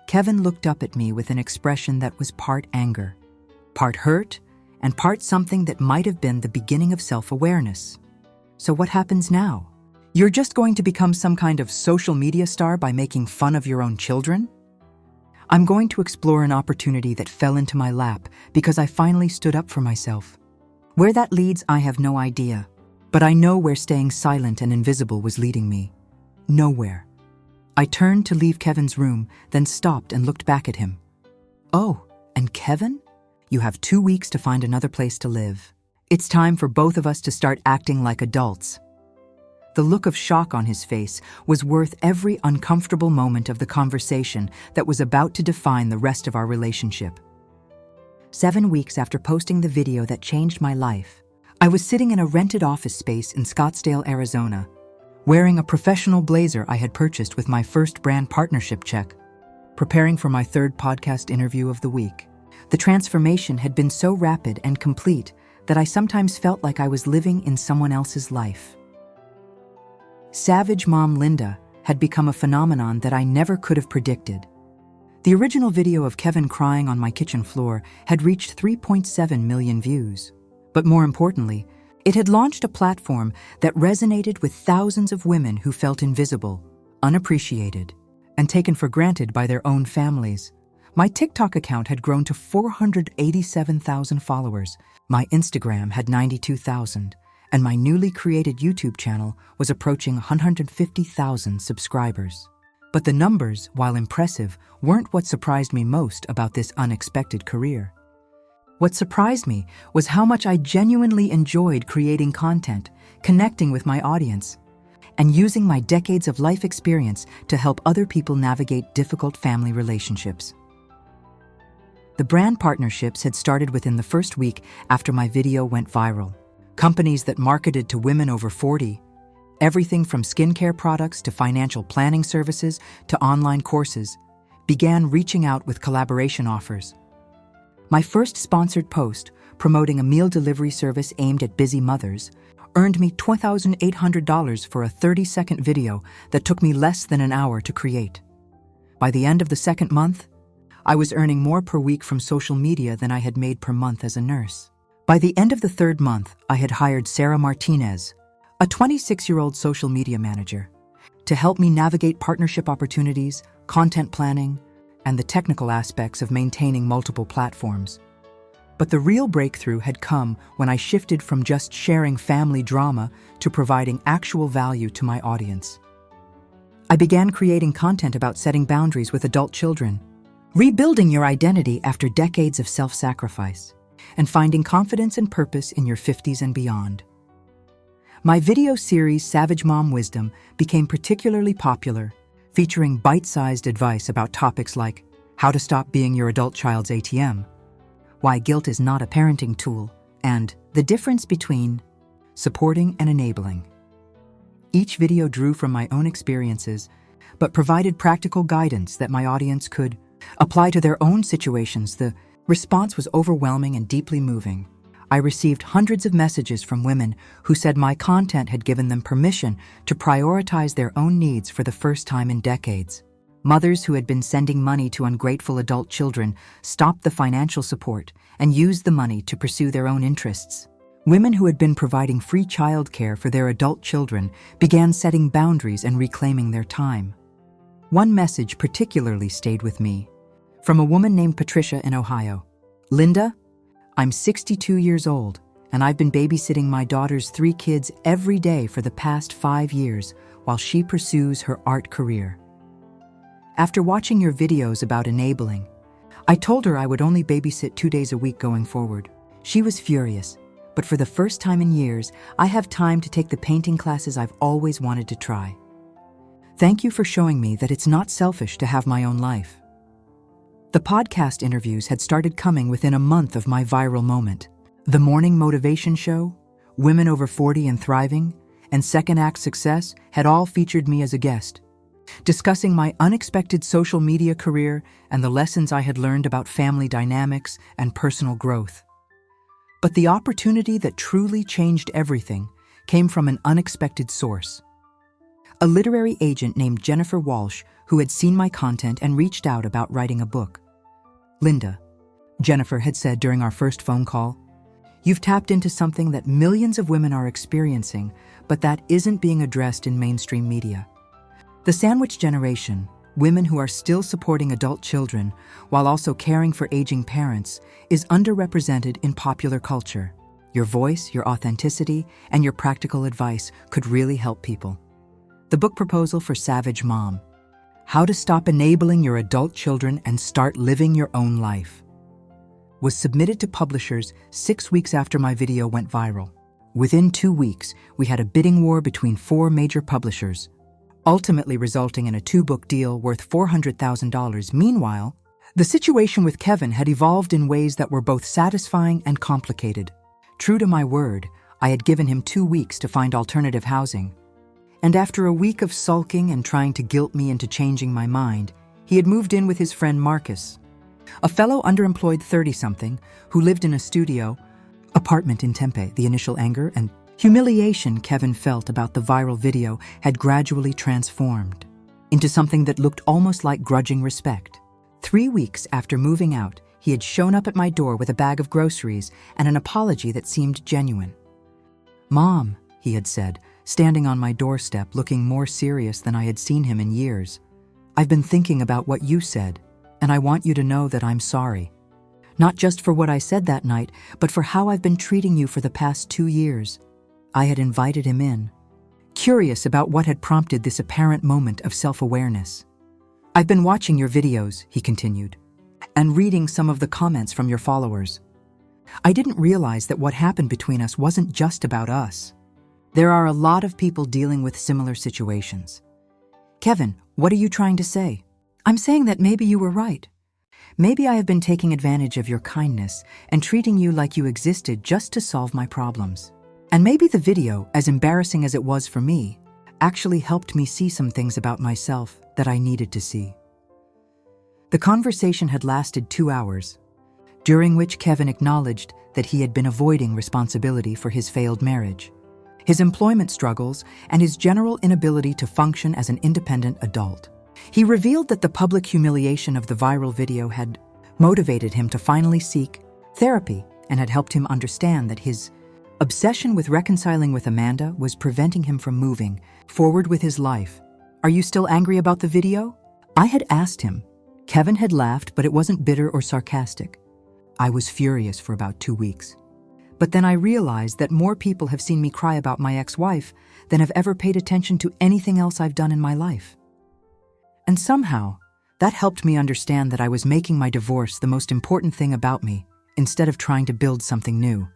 Kevin looked up at me with an expression that was part anger, part hurt, and part something that might have been the beginning of self-awareness. "So what happens now? You're just going to become some kind of social media star by making fun of your own children?" I'm going to explore an opportunity that fell into my lap because I finally stood up for myself. Where that leads, I have no idea. But I know where staying silent and invisible was leading me. Nowhere. I turned to leave Kevin's room, then stopped and looked back at him. Oh, and Kevin? You have 2 weeks to find another place to live. It's time for both of us to start acting like adults. The look of shock on his face was worth every uncomfortable moment of the conversation that was about to define the rest of our relationship. 7 weeks after posting the video that changed my life, I was sitting in a rented office space in Scottsdale, Arizona, wearing a professional blazer I had purchased with my first brand partnership check, preparing for my third podcast interview of the week. The transformation had been so rapid and complete that I sometimes felt like I was living in someone else's life. Savage Mom Linda had become a phenomenon that I never could have predicted. The original video of Kevin crying on my kitchen floor had reached 3.7 million views. But more importantly, it had launched a platform that resonated with thousands of women who felt invisible, unappreciated, and taken for granted by their own families. My TikTok account had grown to 487,000 followers. My Instagram had 92,000. And my newly created YouTube channel was approaching 150,000 subscribers. But the numbers, while impressive, weren't what surprised me most about this unexpected career. What surprised me was how much I genuinely enjoyed creating content, connecting with my audience, and using my decades of life experience to help other people navigate difficult family relationships. The brand partnerships had started within the first week after my video went viral. Companies that marketed to women over 40, everything from skincare products to financial planning services to online courses, began reaching out with collaboration offers. My first sponsored post, promoting a meal delivery service aimed at busy mothers, earned me $2,800 for a 30-second video that took me less than an hour to create. By the end of the second month, I was earning more per week from social media than I had made per month as a nurse. By the end of the third month, I had hired Sarah Martinez, a 26-year-old social media manager, to help me navigate partnership opportunities, content planning, and the technical aspects of maintaining multiple platforms. But the real breakthrough had come when I shifted from just sharing family drama to providing actual value to my audience. I began creating content about setting boundaries with adult children, rebuilding your identity after decades of self-sacrifice, and finding confidence and purpose in your 50s and beyond. My video series, Savage Mom Wisdom, became particularly popular, featuring bite-sized advice about topics like how to stop being your adult child's ATM, why guilt is not a parenting tool, and the difference between supporting and enabling. Each video drew from my own experiences, but provided practical guidance that my audience could apply to their own situations. The response was overwhelming and deeply moving. I received hundreds of messages from women who said my content had given them permission to prioritize their own needs for the first time in decades. Mothers who had been sending money to ungrateful adult children stopped the financial support and used the money to pursue their own interests. Women who had been providing free childcare for their adult children began setting boundaries and reclaiming their time. One message particularly stayed with me, from a woman named Patricia in Ohio. Linda, I'm 62 years old, and I've been babysitting my daughter's 3 kids every day for the past 5 years while she pursues her art career. After watching your videos about enabling, I told her I would only babysit 2 days a week going forward. She was furious, but for the first time in years, I have time to take the painting classes I've always wanted to try. Thank you for showing me that it's not selfish to have my own life. The podcast interviews had started coming within a month of my viral moment. The Morning Motivation Show, Women Over 40 and Thriving, and Second Act Success had all featured me as a guest, discussing my unexpected social media career and the lessons I had learned about family dynamics and personal growth. But the opportunity that truly changed everything came from an unexpected source. A literary agent named Jennifer Walsh, who had seen my content and reached out about writing a book. Linda, Jennifer had said during our first phone call, you've tapped into something that millions of women are experiencing, but that isn't being addressed in mainstream media. The sandwich generation, women who are still supporting adult children while also caring for aging parents, is underrepresented in popular culture. Your voice, your authenticity, and your practical advice could really help people. The book proposal for Savage Mom: How to Stop Enabling Your Adult Children and Start Living Your Own Life, was submitted to publishers 6 weeks after my video went viral. Within 2 weeks, we had a bidding war between 4 major publishers, ultimately resulting in a 2-book deal worth $400,000. Meanwhile, the situation with Kevin had evolved in ways that were both satisfying and complicated. True to my word, I had given him 2 weeks to find alternative housing. And after a week of sulking and trying to guilt me into changing my mind, he had moved in with his friend Marcus, a fellow underemployed 30-something who lived in a studio apartment in Tempe. The initial anger and humiliation Kevin felt about the viral video had gradually transformed into something that looked almost like grudging respect. 3 weeks after moving out, he had shown up at my door with a bag of groceries and an apology that seemed genuine. "Mom," he had said, standing on my doorstep looking more serious than I had seen him in years, "I've been thinking about what you said, and I want you to know that I'm sorry. Not just for what I said that night, but for how I've been treating you for the past 2 years. I had invited him in, curious about what had prompted this apparent moment of self-awareness. "I've been watching your videos," he continued, "and reading some of the comments from your followers. I didn't realize that what happened between us wasn't just about us. There are a lot of people dealing with similar situations. Kevin, what are you trying to say?" "I'm saying that maybe you were right. Maybe I have been taking advantage of your kindness and treating you like you existed just to solve my problems. And maybe the video, as embarrassing as it was for me, actually helped me see some things about myself that I needed to see." The conversation had lasted 2 hours, during which Kevin acknowledged that he had been avoiding responsibility for his failed marriage, his employment struggles, and his general inability to function as an independent adult. He revealed that the public humiliation of the viral video had motivated him to finally seek therapy and had helped him understand that his obsession with reconciling with Amanda was preventing him from moving forward with his life. "Are you still angry about the video?" I had asked him. Kevin had laughed, but it wasn't bitter or sarcastic. "I was furious for about 2 weeks. But then I realized that more people have seen me cry about my ex-wife than have ever paid attention to anything else I've done in my life. And somehow, that helped me understand that I was making my divorce the most important thing about me, instead of trying to build something new."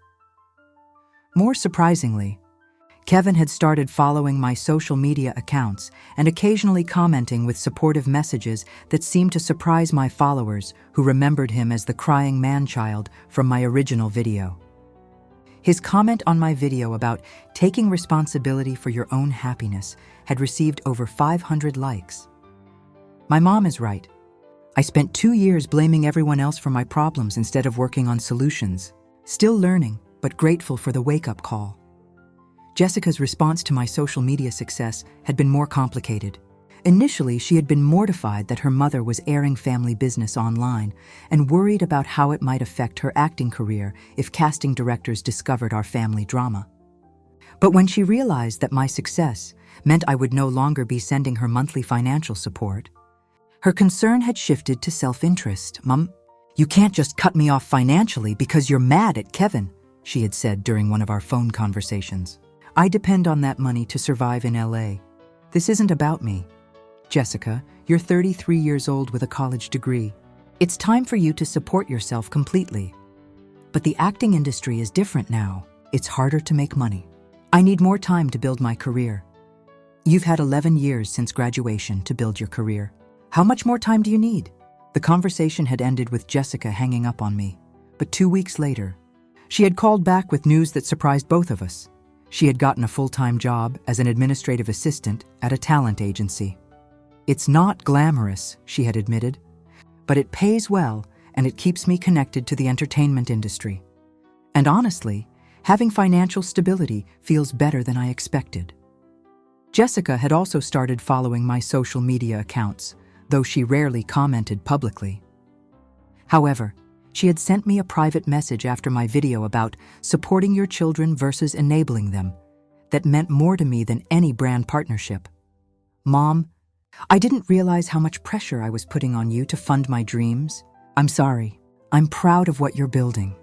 More surprisingly, Kevin had started following my social media accounts and occasionally commenting with supportive messages that seemed to surprise my followers who remembered him as the crying man-child from my original video. His comment on my video about taking responsibility for your own happiness had received over 500 likes. My mom is right. I spent 2 years blaming everyone else for my problems instead of working on solutions. Still learning, but grateful for the wake-up call. Jessica's response to my social media success had been more complicated. Initially, she had been mortified that her mother was airing family business online and worried about how it might affect her acting career if casting directors discovered our family drama. But when she realized that my success meant I would no longer be sending her monthly financial support, her concern had shifted to self-interest. "Mom, you can't just cut me off financially because you're mad at Kevin," she had said during one of our phone conversations. "I depend on that money to survive in LA. This isn't about me. Jessica, you're 33 years old with a college degree. It's time for you to support yourself completely. But the acting industry is different now. It's harder to make money. I need more time to build my career. You've had 11 years since graduation to build your career. How much more time do you need?" The conversation had ended with Jessica hanging up on me. But 2 weeks later, she had called back with news that surprised both of us. She had gotten a full-time job as an administrative assistant at a talent agency. "It's not glamorous," she had admitted, "but it pays well and it keeps me connected to the entertainment industry. And honestly, having financial stability feels better than I expected." Jessica had also started following my social media accounts, though she rarely commented publicly. However, she had sent me a private message after my video about supporting your children versus enabling them that meant more to me than any brand partnership. "Mom, I didn't realize how much pressure I was putting on you to fund my dreams. I'm sorry. I'm proud of what you're building.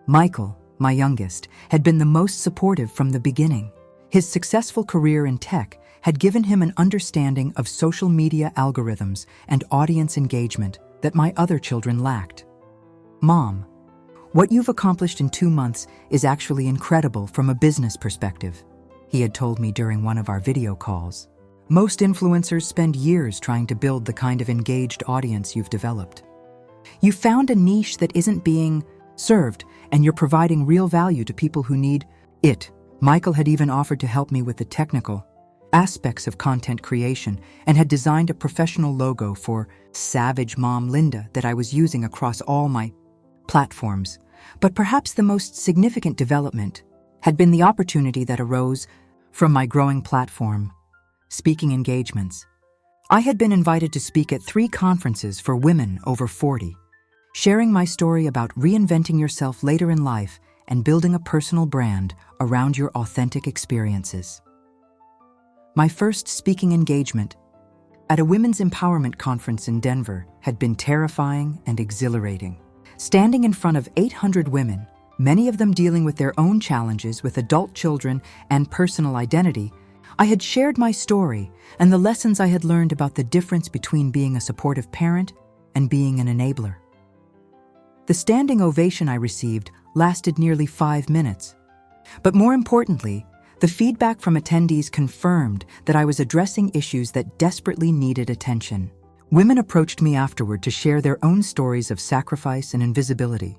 Michael, my youngest, had been the most supportive from the beginning. His successful career in tech had given him an understanding of social media algorithms and audience engagement that my other children lacked. Mom, what you've accomplished in 2 months is actually incredible from a business perspective, he had told me during one of our video calls. Most influencers spend years trying to build the kind of engaged audience you've developed. You found a niche that isn't being served, and you're providing real value to people who need it. Michael had even offered to help me with the technical aspects of content creation and had designed a professional logo for Savage Mom Linda that I was using across all my platforms. But perhaps the most significant development had been the opportunity that arose from my growing platform, speaking engagements. I had been invited to speak at 3 conferences for women over 40, sharing my story about reinventing yourself later in life and building a personal brand around your authentic experiences. My first speaking engagement at a women's empowerment conference in Denver had been terrifying and exhilarating. Standing in front of 800 women, many of them dealing with their own challenges with adult children and personal identity, I had shared my story and the lessons I had learned about the difference between being a supportive parent and being an enabler. The standing ovation I received lasted nearly 5 minutes. But more importantly, the feedback from attendees confirmed that I was addressing issues that desperately needed attention. Women approached me afterward to share their own stories of sacrifice and invisibility,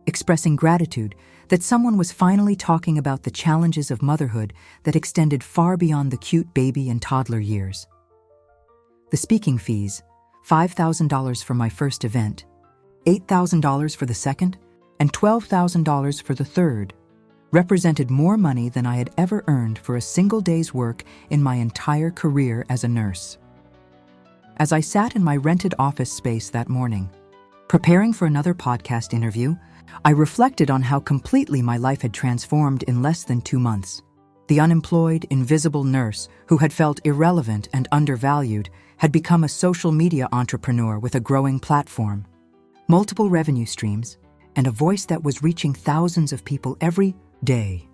expressing gratitude that someone was finally talking about the challenges of motherhood that extended far beyond the cute baby and toddler years. The speaking fees, $5,000 for my first event, $8,000 for the second, and $12,000 for the third, represented more money than I had ever earned for a single day's work in my entire career as a nurse. As I sat in my rented office space that morning, preparing for another podcast interview, I reflected on how completely my life had transformed in less than 2 months. The unemployed, invisible nurse who had felt irrelevant and undervalued had become a social media entrepreneur with a growing platform, multiple revenue streams, and a voice that was reaching thousands of people every day.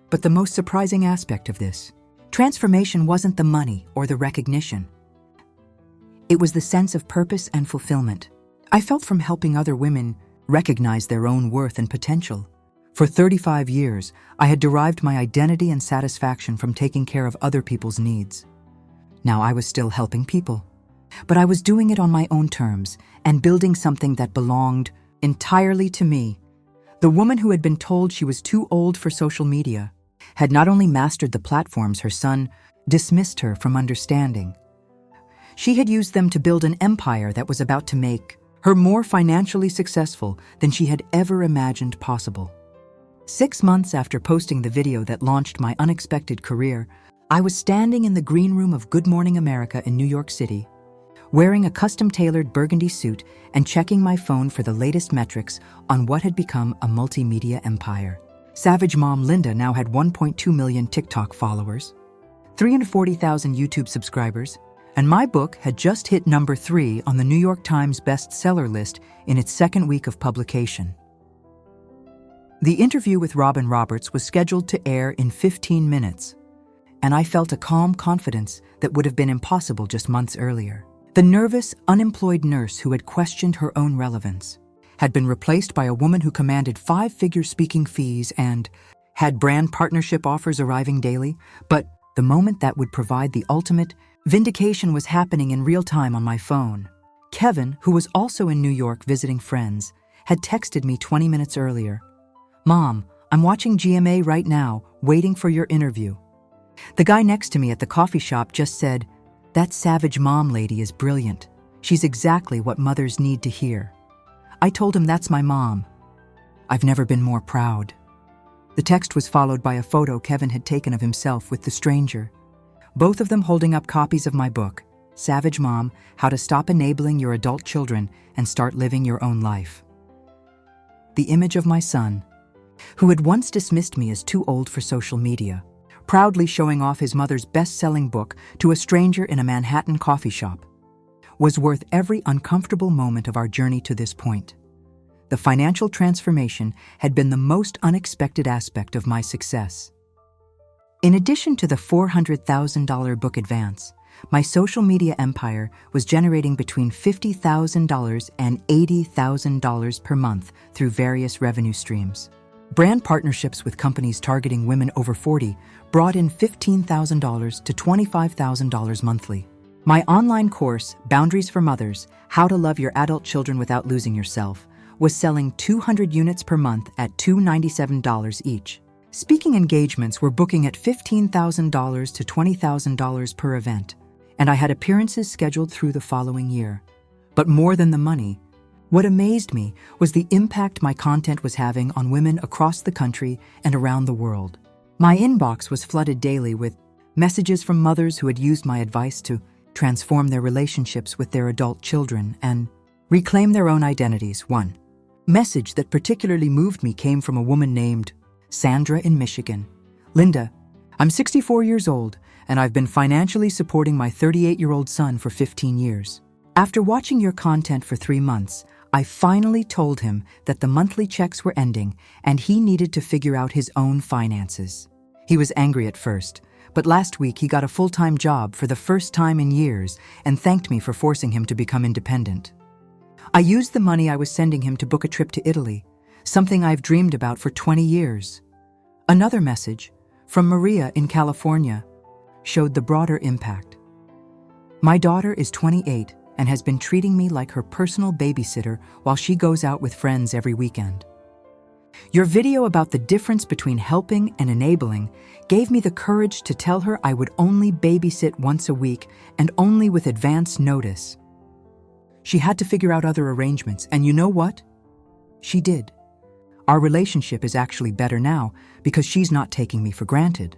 But the most surprising aspect of this transformation wasn't the money or the recognition. It was the sense of purpose and fulfillment I felt from helping other women recognize their own worth and potential. For 35 years, I had derived my identity and satisfaction from taking care of other people's needs. Now I was still helping people, but I was doing it on my own terms and building something that belonged entirely to me. The woman who had been told she was too old for social media had not only mastered the platforms her son dismissed her from understanding. She had used them to build an empire that was about to make her more financially successful than she had ever imagined possible. 6 months after posting the video that launched my unexpected career, I was standing in the green room of Good Morning America in New York City, wearing a custom-tailored burgundy suit and checking my phone for the latest metrics on what had become a multimedia empire. Savage Mom Linda now had 1.2 million TikTok followers, 340,000 YouTube subscribers, and my book had just hit number 3 on the New York Times bestseller list in its 2nd week of publication. The interview with Robin Roberts was scheduled to air in 15 minutes, and I felt a calm confidence that would have been impossible just months earlier. The nervous, unemployed nurse who had questioned her own relevance had been replaced by a woman who commanded 5-figure speaking fees and had brand partnership offers arriving daily, but the moment that would provide the ultimate vindication was happening in real time on my phone. Kevin, who was also in New York visiting friends, had texted me 20 minutes earlier. "Mom, I'm watching GMA right now, waiting for your interview." The guy next to me at the coffee shop just said, "That Savage Mom lady is brilliant. She's exactly what mothers need to hear." I told him that's my mom. I've never been more proud. The text was followed by a photo Kevin had taken of himself with the stranger, both of them holding up copies of my book, Savage Mom: How to Stop Enabling Your Adult Children and Start Living Your Own Life. The image of my son, who had once dismissed me as too old for social media, proudly showing off his mother's best-selling book to a stranger in a Manhattan coffee shop, was worth every uncomfortable moment of our journey to this point. The financial transformation had been the most unexpected aspect of my success. In addition to the $400,000 book advance, my social media empire was generating between $50,000 and $80,000 per month through various revenue streams. Brand partnerships with companies targeting women over 40 brought in $15,000 to $25,000 monthly. My online course, Boundaries for Mothers: How to Love Your Adult Children Without Losing Yourself, was selling 200 units per month at $297 each. Speaking engagements were booking at $15,000 to $20,000 per event, and I had appearances scheduled through the following year. But more than the money, what amazed me was the impact my content was having on women across the country and around the world. My inbox was flooded daily with messages from mothers who had used my advice to transform their relationships with their adult children and reclaim their own identities. One message that particularly moved me came from a woman named Sandra in Michigan. Linda, I'm 64 years old, and I've been financially supporting my 38-year-old son for 15 years. After watching your content for 3 months, I finally told him that the monthly checks were ending and he needed to figure out his own finances. He was angry at first, but last week he got a full-time job for the first time in years and thanked me for forcing him to become independent. I used the money I was sending him to book a trip to Italy, something I've dreamed about for 20 years. Another message, from Maria in California, showed the broader impact. My daughter is 28 and has been treating me like her personal babysitter while she goes out with friends every weekend. Your video about the difference between helping and enabling gave me the courage to tell her I would only babysit once a week and only with advance notice. She had to figure out other arrangements, and you know what? She did. Our relationship is actually better now because she's not taking me for granted.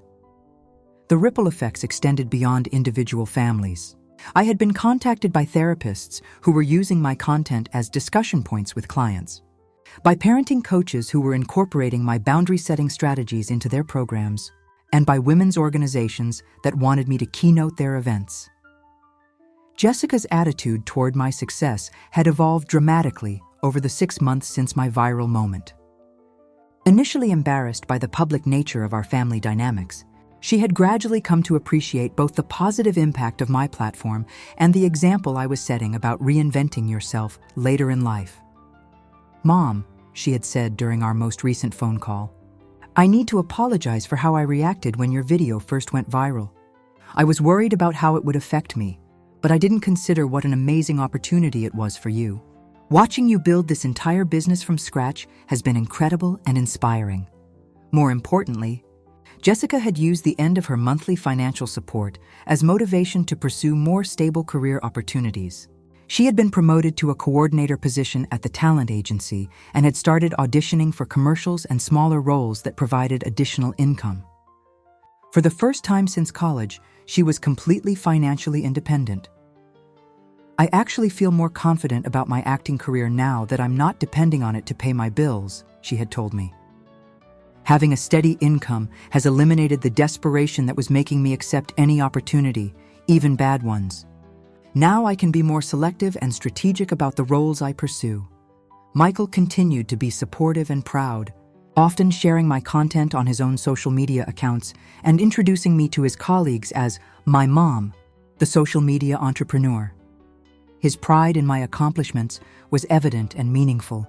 The ripple effects extended beyond individual families. I had been contacted by therapists who were using my content as discussion points with clients, by parenting coaches who were incorporating my boundary-setting strategies into their programs, and by women's organizations that wanted me to keynote their events. Jessica's attitude toward my success had evolved dramatically over the 6 months since my viral moment. Initially embarrassed by the public nature of our family dynamics, she had gradually come to appreciate both the positive impact of my platform and the example I was setting about reinventing yourself later in life. "Mom," she had said during our most recent phone call, "I need to apologize for how I reacted when your video first went viral. I was worried about how it would affect me, but I didn't consider what an amazing opportunity it was for you. Watching you build this entire business from scratch has been incredible and inspiring." More importantly, Jessica had used the end of her monthly financial support as motivation to pursue more stable career opportunities. She had been promoted to a coordinator position at the talent agency and had started auditioning for commercials and smaller roles that provided additional income. For the first time since college, she was completely financially independent. "I actually feel more confident about my acting career now that I'm not depending on it to pay my bills," she had told me. "Having a steady income has eliminated the desperation that was making me accept any opportunity, even bad ones. Now I can be more selective and strategic about the roles I pursue." Michael continued to be supportive and proud, often sharing my content on his own social media accounts and introducing me to his colleagues as my mom, the social media entrepreneur. His pride in my accomplishments was evident and meaningful,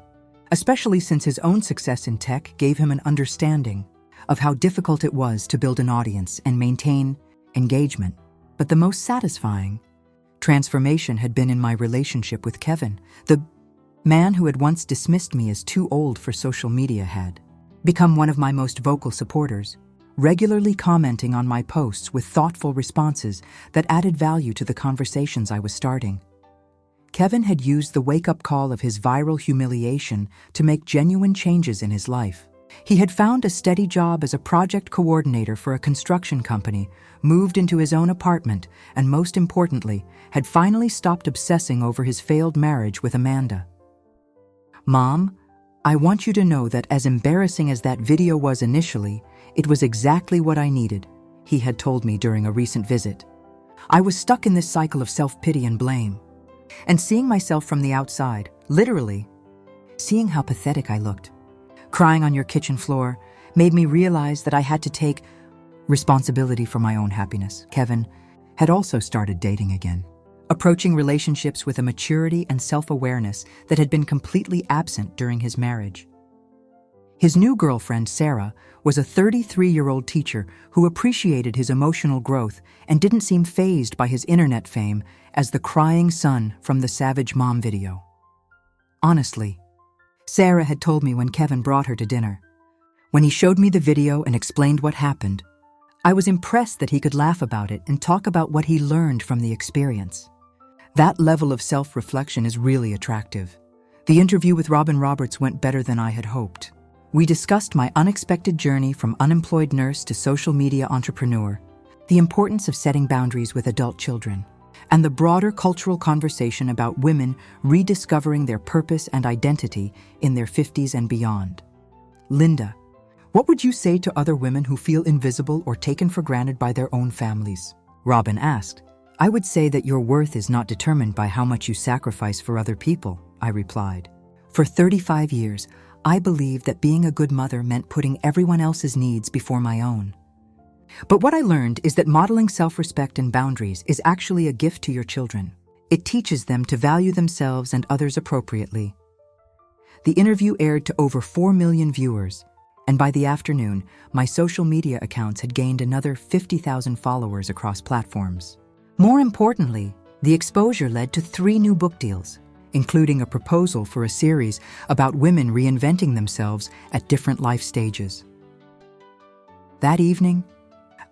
especially since his own success in tech gave him an understanding of how difficult it was to build an audience and maintain engagement. But the most satisfying transformation had been in my relationship with Kevin. The man who had once dismissed me as too old for social media had become one of my most vocal supporters, regularly commenting on my posts with thoughtful responses that added value to the conversations I was starting. Kevin had used the wake-up call of his viral humiliation to make genuine changes in his life. He had found a steady job as a project coordinator for a construction company, moved into his own apartment, and most importantly, had finally stopped obsessing over his failed marriage with Amanda. "Mom, I want you to know that as embarrassing as that video was initially, it was exactly what I needed. he had told me during a recent visit. I was stuck in this cycle of self-pity and blame. And seeing myself from the outside, literally, seeing how pathetic I looked, crying on your kitchen floor, made me realize that I had to take responsibility for my own happiness. Kevin had also started dating again, approaching relationships with a maturity and self-awareness that had been completely absent during his marriage. His new girlfriend, Sarah, was a 33-year-old teacher who appreciated his emotional growth and didn't seem fazed by his internet fame as the crying son from the Savage Mom video. Honestly, Sarah had told me when Kevin brought her to dinner. When he showed me the video and explained what happened, I was impressed that he could laugh about it and talk about what he learned from the experience. That level of self-reflection is really attractive. The interview with Robin Roberts went better than I had hoped. We discussed my unexpected journey from unemployed nurse to social media entrepreneur, the importance of setting boundaries with adult children, and the broader cultural conversation about women rediscovering their purpose and identity in their 50s and beyond. Linda, what would you say to other women who feel invisible or taken for granted by their own families? Robin asked. I would say that your worth is not determined by how much you sacrifice for other people, I replied. For 35 years, I believed that being a good mother meant putting everyone else's needs before my own. But what I learned is that modeling self-respect and boundaries is actually a gift to your children. It teaches them to value themselves and others appropriately. The interview aired to over 4 million viewers, and by the afternoon, my social media accounts had gained another 50,000 followers across platforms. More importantly, the exposure led to 3 new book deals, including a proposal for a series about women reinventing themselves at different life stages. That evening,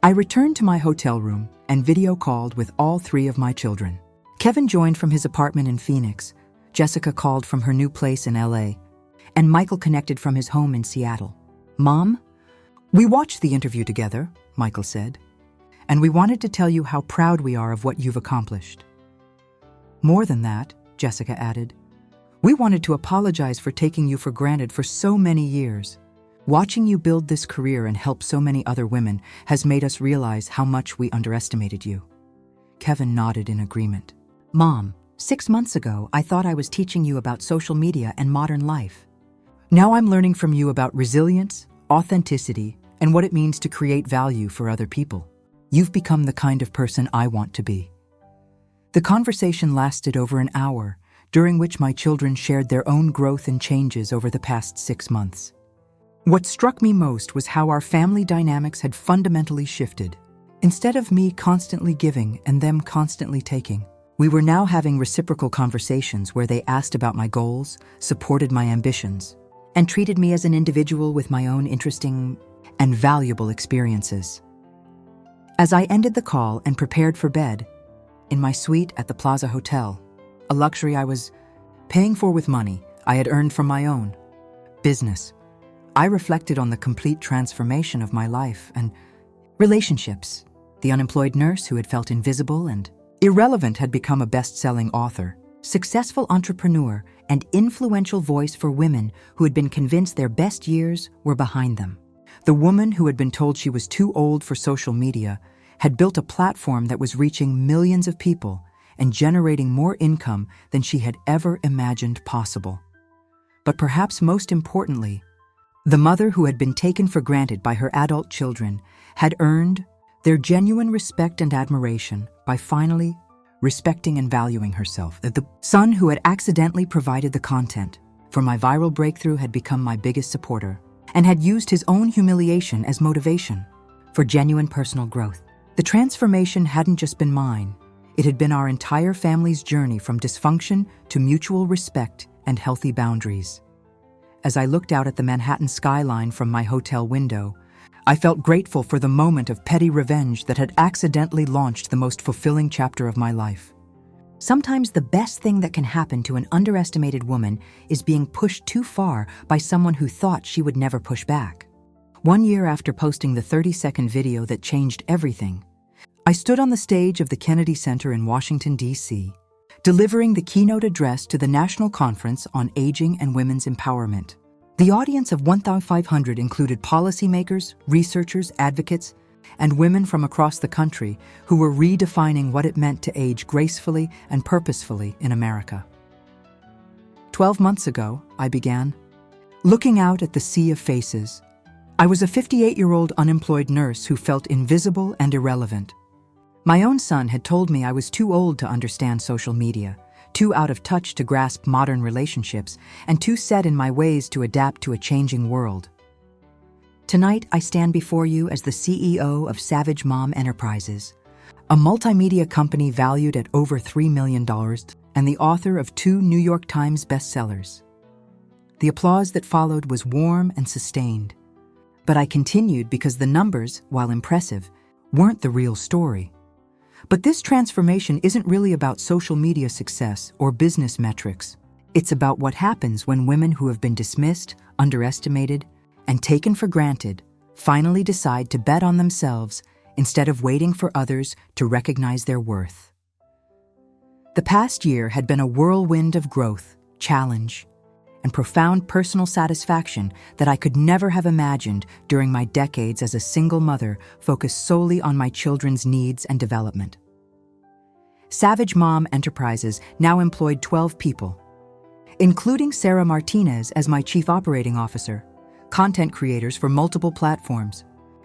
I returned to my hotel room and video called with all 3 of my children. Kevin joined from his apartment in Phoenix, Jessica called from her new place in LA, and Michael connected from his home in Seattle. Mom, we watched the interview together, Michael said, and we wanted to tell you how proud we are of what you've accomplished. More than that, Jessica added, we wanted to apologize for taking you for granted for so many years. Watching you build this career and help so many other women has made us realize how much we underestimated you. Kevin nodded in agreement. Mom, 6 months ago, I thought I was teaching you about social media and modern life. Now I'm learning from you about resilience, authenticity, and what it means to create value for other people. You've become the kind of person I want to be. The conversation lasted over an hour, during which my children shared their own growth and changes over the past 6 months. What struck me most was how our family dynamics had fundamentally shifted. Instead of me constantly giving and them constantly taking, we were now having reciprocal conversations where they asked about my goals, supported my ambitions, and treated me as an individual with my own interesting and valuable experiences. As I ended the call and prepared for bed, in my suite at the Plaza Hotel, a luxury I was paying for with money I had earned from my own business, I reflected on the complete transformation of my life and relationships. The unemployed nurse who had felt invisible and irrelevant had become a best-selling author, successful entrepreneur, and influential voice for women who had been convinced their best years were behind them. The woman who had been told she was too old for social media had built a platform that was reaching millions of people and generating more income than she had ever imagined possible. But perhaps most importantly, the mother who had been taken for granted by her adult children had earned their genuine respect and admiration by finally respecting and valuing herself. The son who had accidentally provided the content for my viral breakthrough had become my biggest supporter and had used his own humiliation as motivation for genuine personal growth. The transformation hadn't just been mine. It had been our entire family's journey from dysfunction to mutual respect and healthy boundaries. As I looked out at the Manhattan skyline from my hotel window, I felt grateful for the moment of petty revenge that had accidentally launched the most fulfilling chapter of my life. Sometimes the best thing that can happen to an underestimated woman is being pushed too far by someone who thought she would never push back. 1 year after posting the 30-second video that changed everything, I stood on the stage of the Kennedy Center in Washington, D.C., delivering the keynote address to the National Conference on Aging and Women's Empowerment. The audience of 1,500 included policymakers, researchers, advocates, and women from across the country who were redefining what it meant to age gracefully and purposefully in America. 12 months ago, I began. Looking out at the sea of faces, I was a 58-year-old unemployed nurse who felt invisible and irrelevant. My own son had told me I was too old to understand social media, too out of touch to grasp modern relationships, and too set in my ways to adapt to a changing world. Tonight, I stand before you as the CEO of Savage Mom Enterprises, a multimedia company valued at over $3 million and the author of 2 New York Times bestsellers. The applause that followed was warm and sustained, but I continued because the numbers, while impressive, weren't the real story. But this transformation isn't really about social media success or business metrics. It's about what happens when women who have been dismissed, underestimated, and taken for granted finally decide to bet on themselves instead of waiting for others to recognize their worth. The past year had been a whirlwind of growth, challenge, and profound personal satisfaction that I could never have imagined during my decades as a single mother focused solely on my children's needs and development. Savage Mom Enterprises now employed 12 people, including Sarah Martinez as my chief operating officer, content creators for multiple platforms,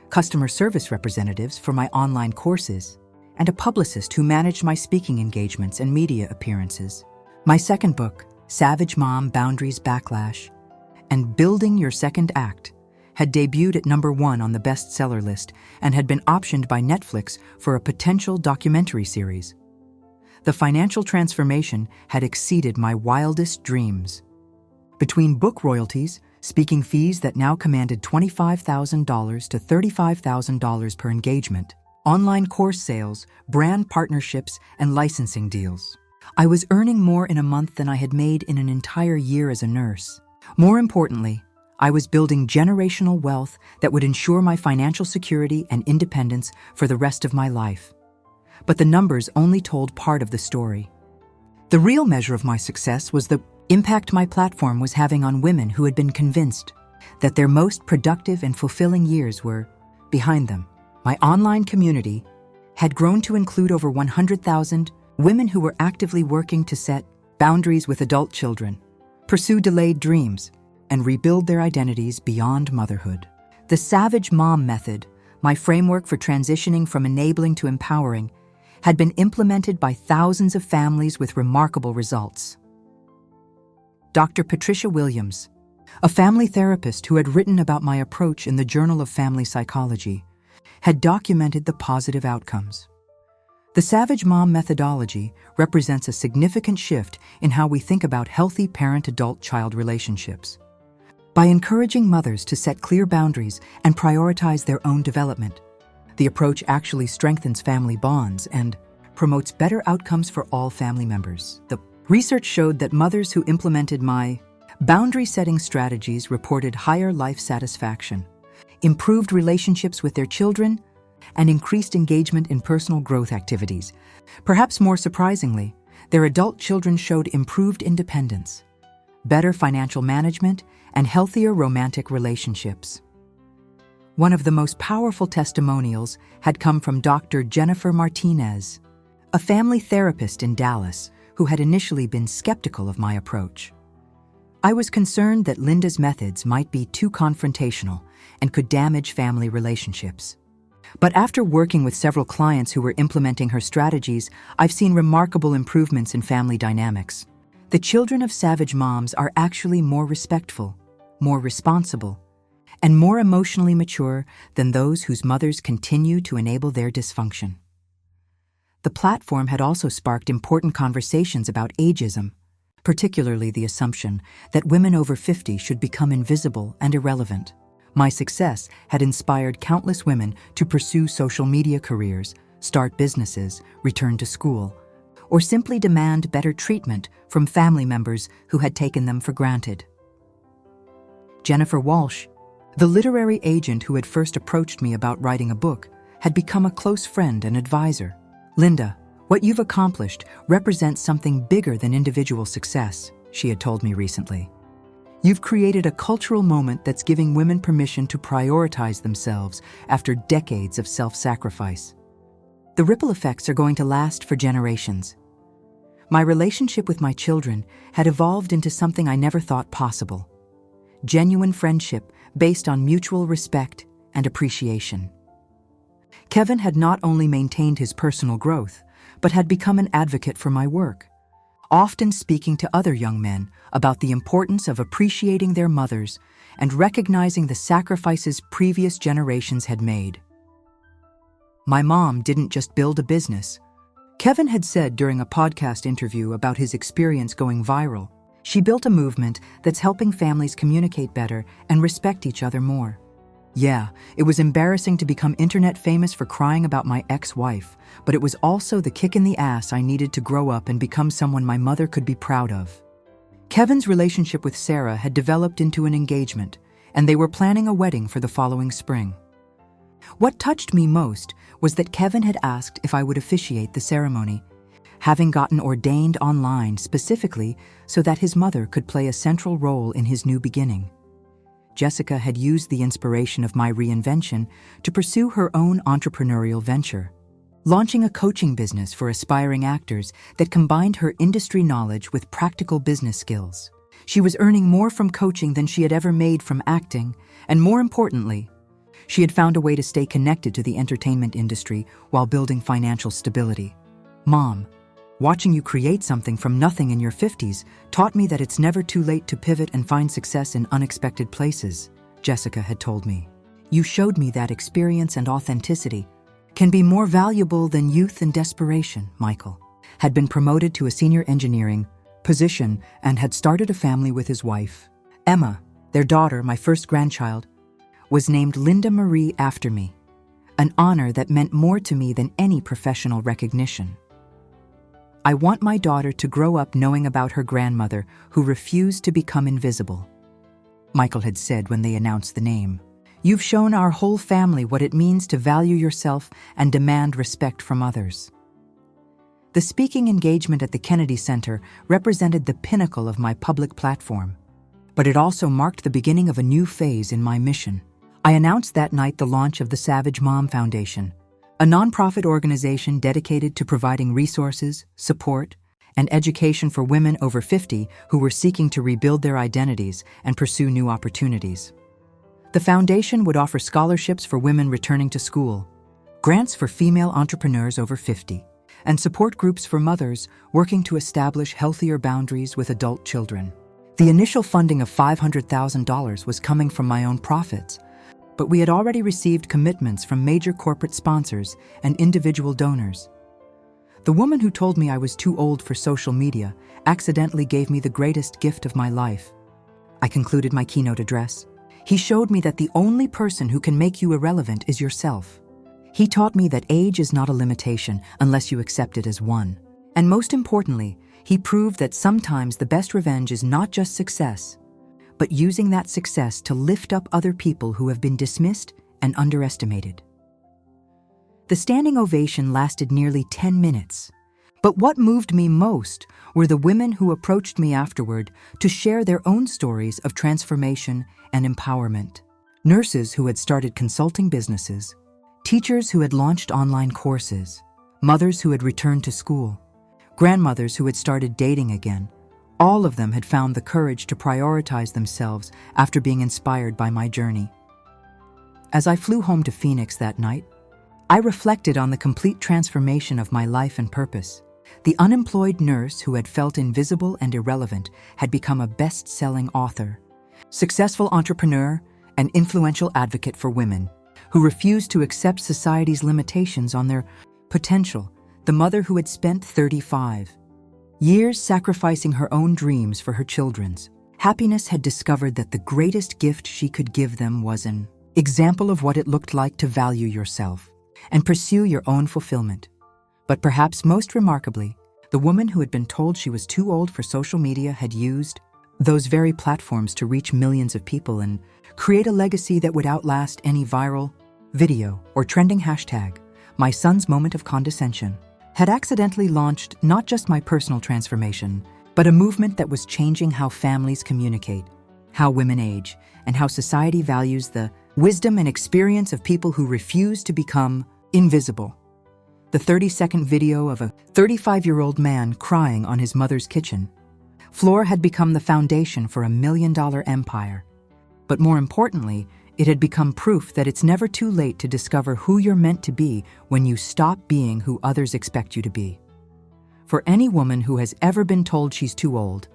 customer service representatives for my online courses, and a publicist who managed my speaking engagements and media appearances. My second book, Savage Mom Boundaries Backlash and Building Your Second Act, had debuted at #1 on the bestseller list and had been optioned by Netflix for a potential documentary series. The financial transformation had exceeded my wildest dreams. Between book royalties, speaking fees that now commanded $25,000 to $35,000 per engagement, online course sales, brand partnerships, and licensing deals, I was earning more in a month than I had made in an entire year as a nurse. More importantly, I was building generational wealth that would ensure my financial security and independence for the rest of my life. But the numbers only told part of the story. The real measure of my success was the impact my platform was having on women who had been convinced that their most productive and fulfilling years were behind them. My online community had grown to include over 100,000 women who were actively working to set boundaries with adult children, pursue delayed dreams, and rebuild their identities beyond motherhood. The Savage Mom Method, my framework for transitioning from enabling to empowering, had been implemented by thousands of families with remarkable results. Dr. Patricia Williams, a family therapist who had written about my approach in the Journal of Family Psychology, had documented the positive outcomes. The Savage Mom methodology represents a significant shift in how we think about healthy parent-adult-child relationships. By encouraging mothers to set clear boundaries and prioritize their own development, the approach actually strengthens family bonds and promotes better outcomes for all family members. The research showed that mothers who implemented my boundary-setting strategies reported higher life satisfaction, improved relationships with their children, and increased engagement in personal growth activities. Perhaps more surprisingly, their adult children showed improved independence, better financial management, and healthier romantic relationships. One of the most powerful testimonials had come from Dr. Jennifer Martinez, a family therapist in Dallas who had initially been skeptical of my approach. I was concerned that Linda's methods might be too confrontational and could damage family relationships. But after working with several clients who were implementing her strategies, I've seen remarkable improvements in family dynamics. The children of Savage Moms are actually more respectful, more responsible, and more emotionally mature than those whose mothers continue to enable their dysfunction. The platform had also sparked important conversations about ageism, particularly the assumption that women over 50 should become invisible and irrelevant. My success had inspired countless women to pursue social media careers, start businesses, return to school, or simply demand better treatment from family members who had taken them for granted. Jennifer Walsh, the literary agent who had first approached me about writing a book, had become a close friend and advisor. "Linda, what you've accomplished represents something bigger than individual success," she had told me recently. You've created a cultural moment that's giving women permission to prioritize themselves after decades of self-sacrifice. The ripple effects are going to last for generations. My relationship with my children had evolved into something I never thought possible. Genuine friendship based on mutual respect and appreciation. Kevin had not only maintained his personal growth, but had become an advocate for my work, often speaking to other young men about the importance of appreciating their mothers and recognizing the sacrifices previous generations had made. My mom didn't just build a business. Kevin had said during a podcast interview about his experience going viral, she built a movement that's helping families communicate better and respect each other more. Yeah, it was embarrassing to become internet famous for crying about my ex-wife, but it was also the kick in the ass I needed to grow up and become someone my mother could be proud of. Kevin's relationship with Sarah had developed into an engagement, and they were planning a wedding for the following spring. What touched me most was that Kevin had asked if I would officiate the ceremony, having gotten ordained online specifically so that his mother could play a central role in his new beginning. Jessica had used the inspiration of my reinvention to pursue her own entrepreneurial venture, launching a coaching business for aspiring actors that combined her industry knowledge with practical business skills. She was earning more from coaching than she had ever made from acting, and more importantly, she had found a way to stay connected to the entertainment industry while building financial stability. Mom, watching you create something from nothing in your 50s taught me that it's never too late to pivot and find success in unexpected places, Jessica had told me. You showed me that experience and authenticity can be more valuable than youth and desperation. Michael had been promoted to a senior engineering position and had started a family with his wife. Emma, their daughter, my first grandchild, was named Linda Marie after me, an honor that meant more to me than any professional recognition. I want my daughter to grow up knowing about her grandmother who refused to become invisible, Michael had said when they announced the name. You've shown our whole family what it means to value yourself and demand respect from others. The speaking engagement at the Kennedy Center represented the pinnacle of my public platform, but it also marked the beginning of a new phase in my mission. I announced that night the launch of the Savage Mom Foundation, a nonprofit organization dedicated to providing resources, support, and education for women over 50 who were seeking to rebuild their identities and pursue new opportunities. The foundation would offer scholarships for women returning to school, grants for female entrepreneurs over 50, and support groups for mothers working to establish healthier boundaries with adult children. The initial funding of $500,000 was coming from my own profits, but we had already received commitments from major corporate sponsors and individual donors. The woman who told me I was too old for social media accidentally gave me the greatest gift of my life. I concluded my keynote address. He showed me that the only person who can make you irrelevant is yourself. He taught me that age is not a limitation unless you accept it as one. And most importantly, he proved that sometimes the best revenge is not just success, but using that success to lift up other people who have been dismissed and underestimated. The standing ovation lasted nearly 10 minutes. But what moved me most were the women who approached me afterward to share their own stories of transformation and empowerment. Nurses who had started consulting businesses, teachers who had launched online courses, mothers who had returned to school, grandmothers who had started dating again. All of them had found the courage to prioritize themselves after being inspired by my journey. As I flew home to Phoenix that night, I reflected on the complete transformation of my life and purpose. The unemployed nurse who had felt invisible and irrelevant had become a best-selling author, successful entrepreneur, and influential advocate for women who refused to accept society's limitations on their potential. The mother who had spent 35 years sacrificing her own dreams for her children's happiness had discovered that the greatest gift she could give them was an example of what it looked like to value yourself and pursue your own fulfillment. But perhaps most remarkably, the woman who had been told she was too old for social media had used those very platforms to reach millions of people and create a legacy that would outlast any viral video or trending hashtag. My son's moment of condescension had accidentally launched not just my personal transformation, but a movement that was changing how families communicate. How women age, and how society values the wisdom and experience of people who refuse to become invisible. The 30-second video of a 35-year-old man crying on his mother's kitchen floor had become the foundation for a million-dollar empire. But more importantly, it had become proof that it's never too late to discover who you're meant to be when you stop being who others expect you to be. For any woman who has ever been told she's too old,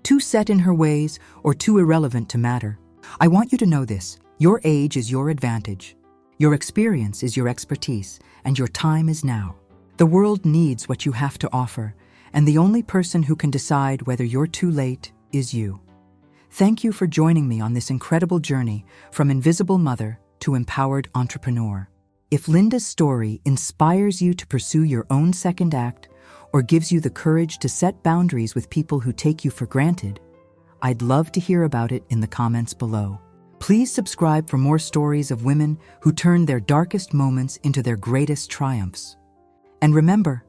too set in her ways, or too irrelevant to matter, I want you to know this: your age is your advantage. Your experience is your expertise, and your time is now. The world needs what you have to offer, and the only person who can decide whether you're too late is you. Thank you for joining me on this incredible journey from invisible mother to empowered entrepreneur. If Linda's story inspires you to pursue your own second act or gives you the courage to set boundaries with people who take you for granted, I'd love to hear about it in the comments below. Please subscribe for more stories of women who turned their darkest moments into their greatest triumphs. And remember,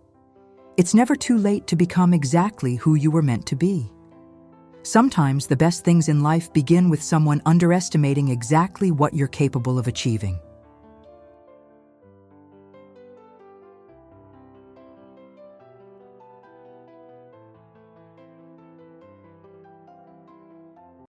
it's never too late to become exactly who you were meant to be. Sometimes the best things in life begin with someone underestimating exactly what you're capable of achieving.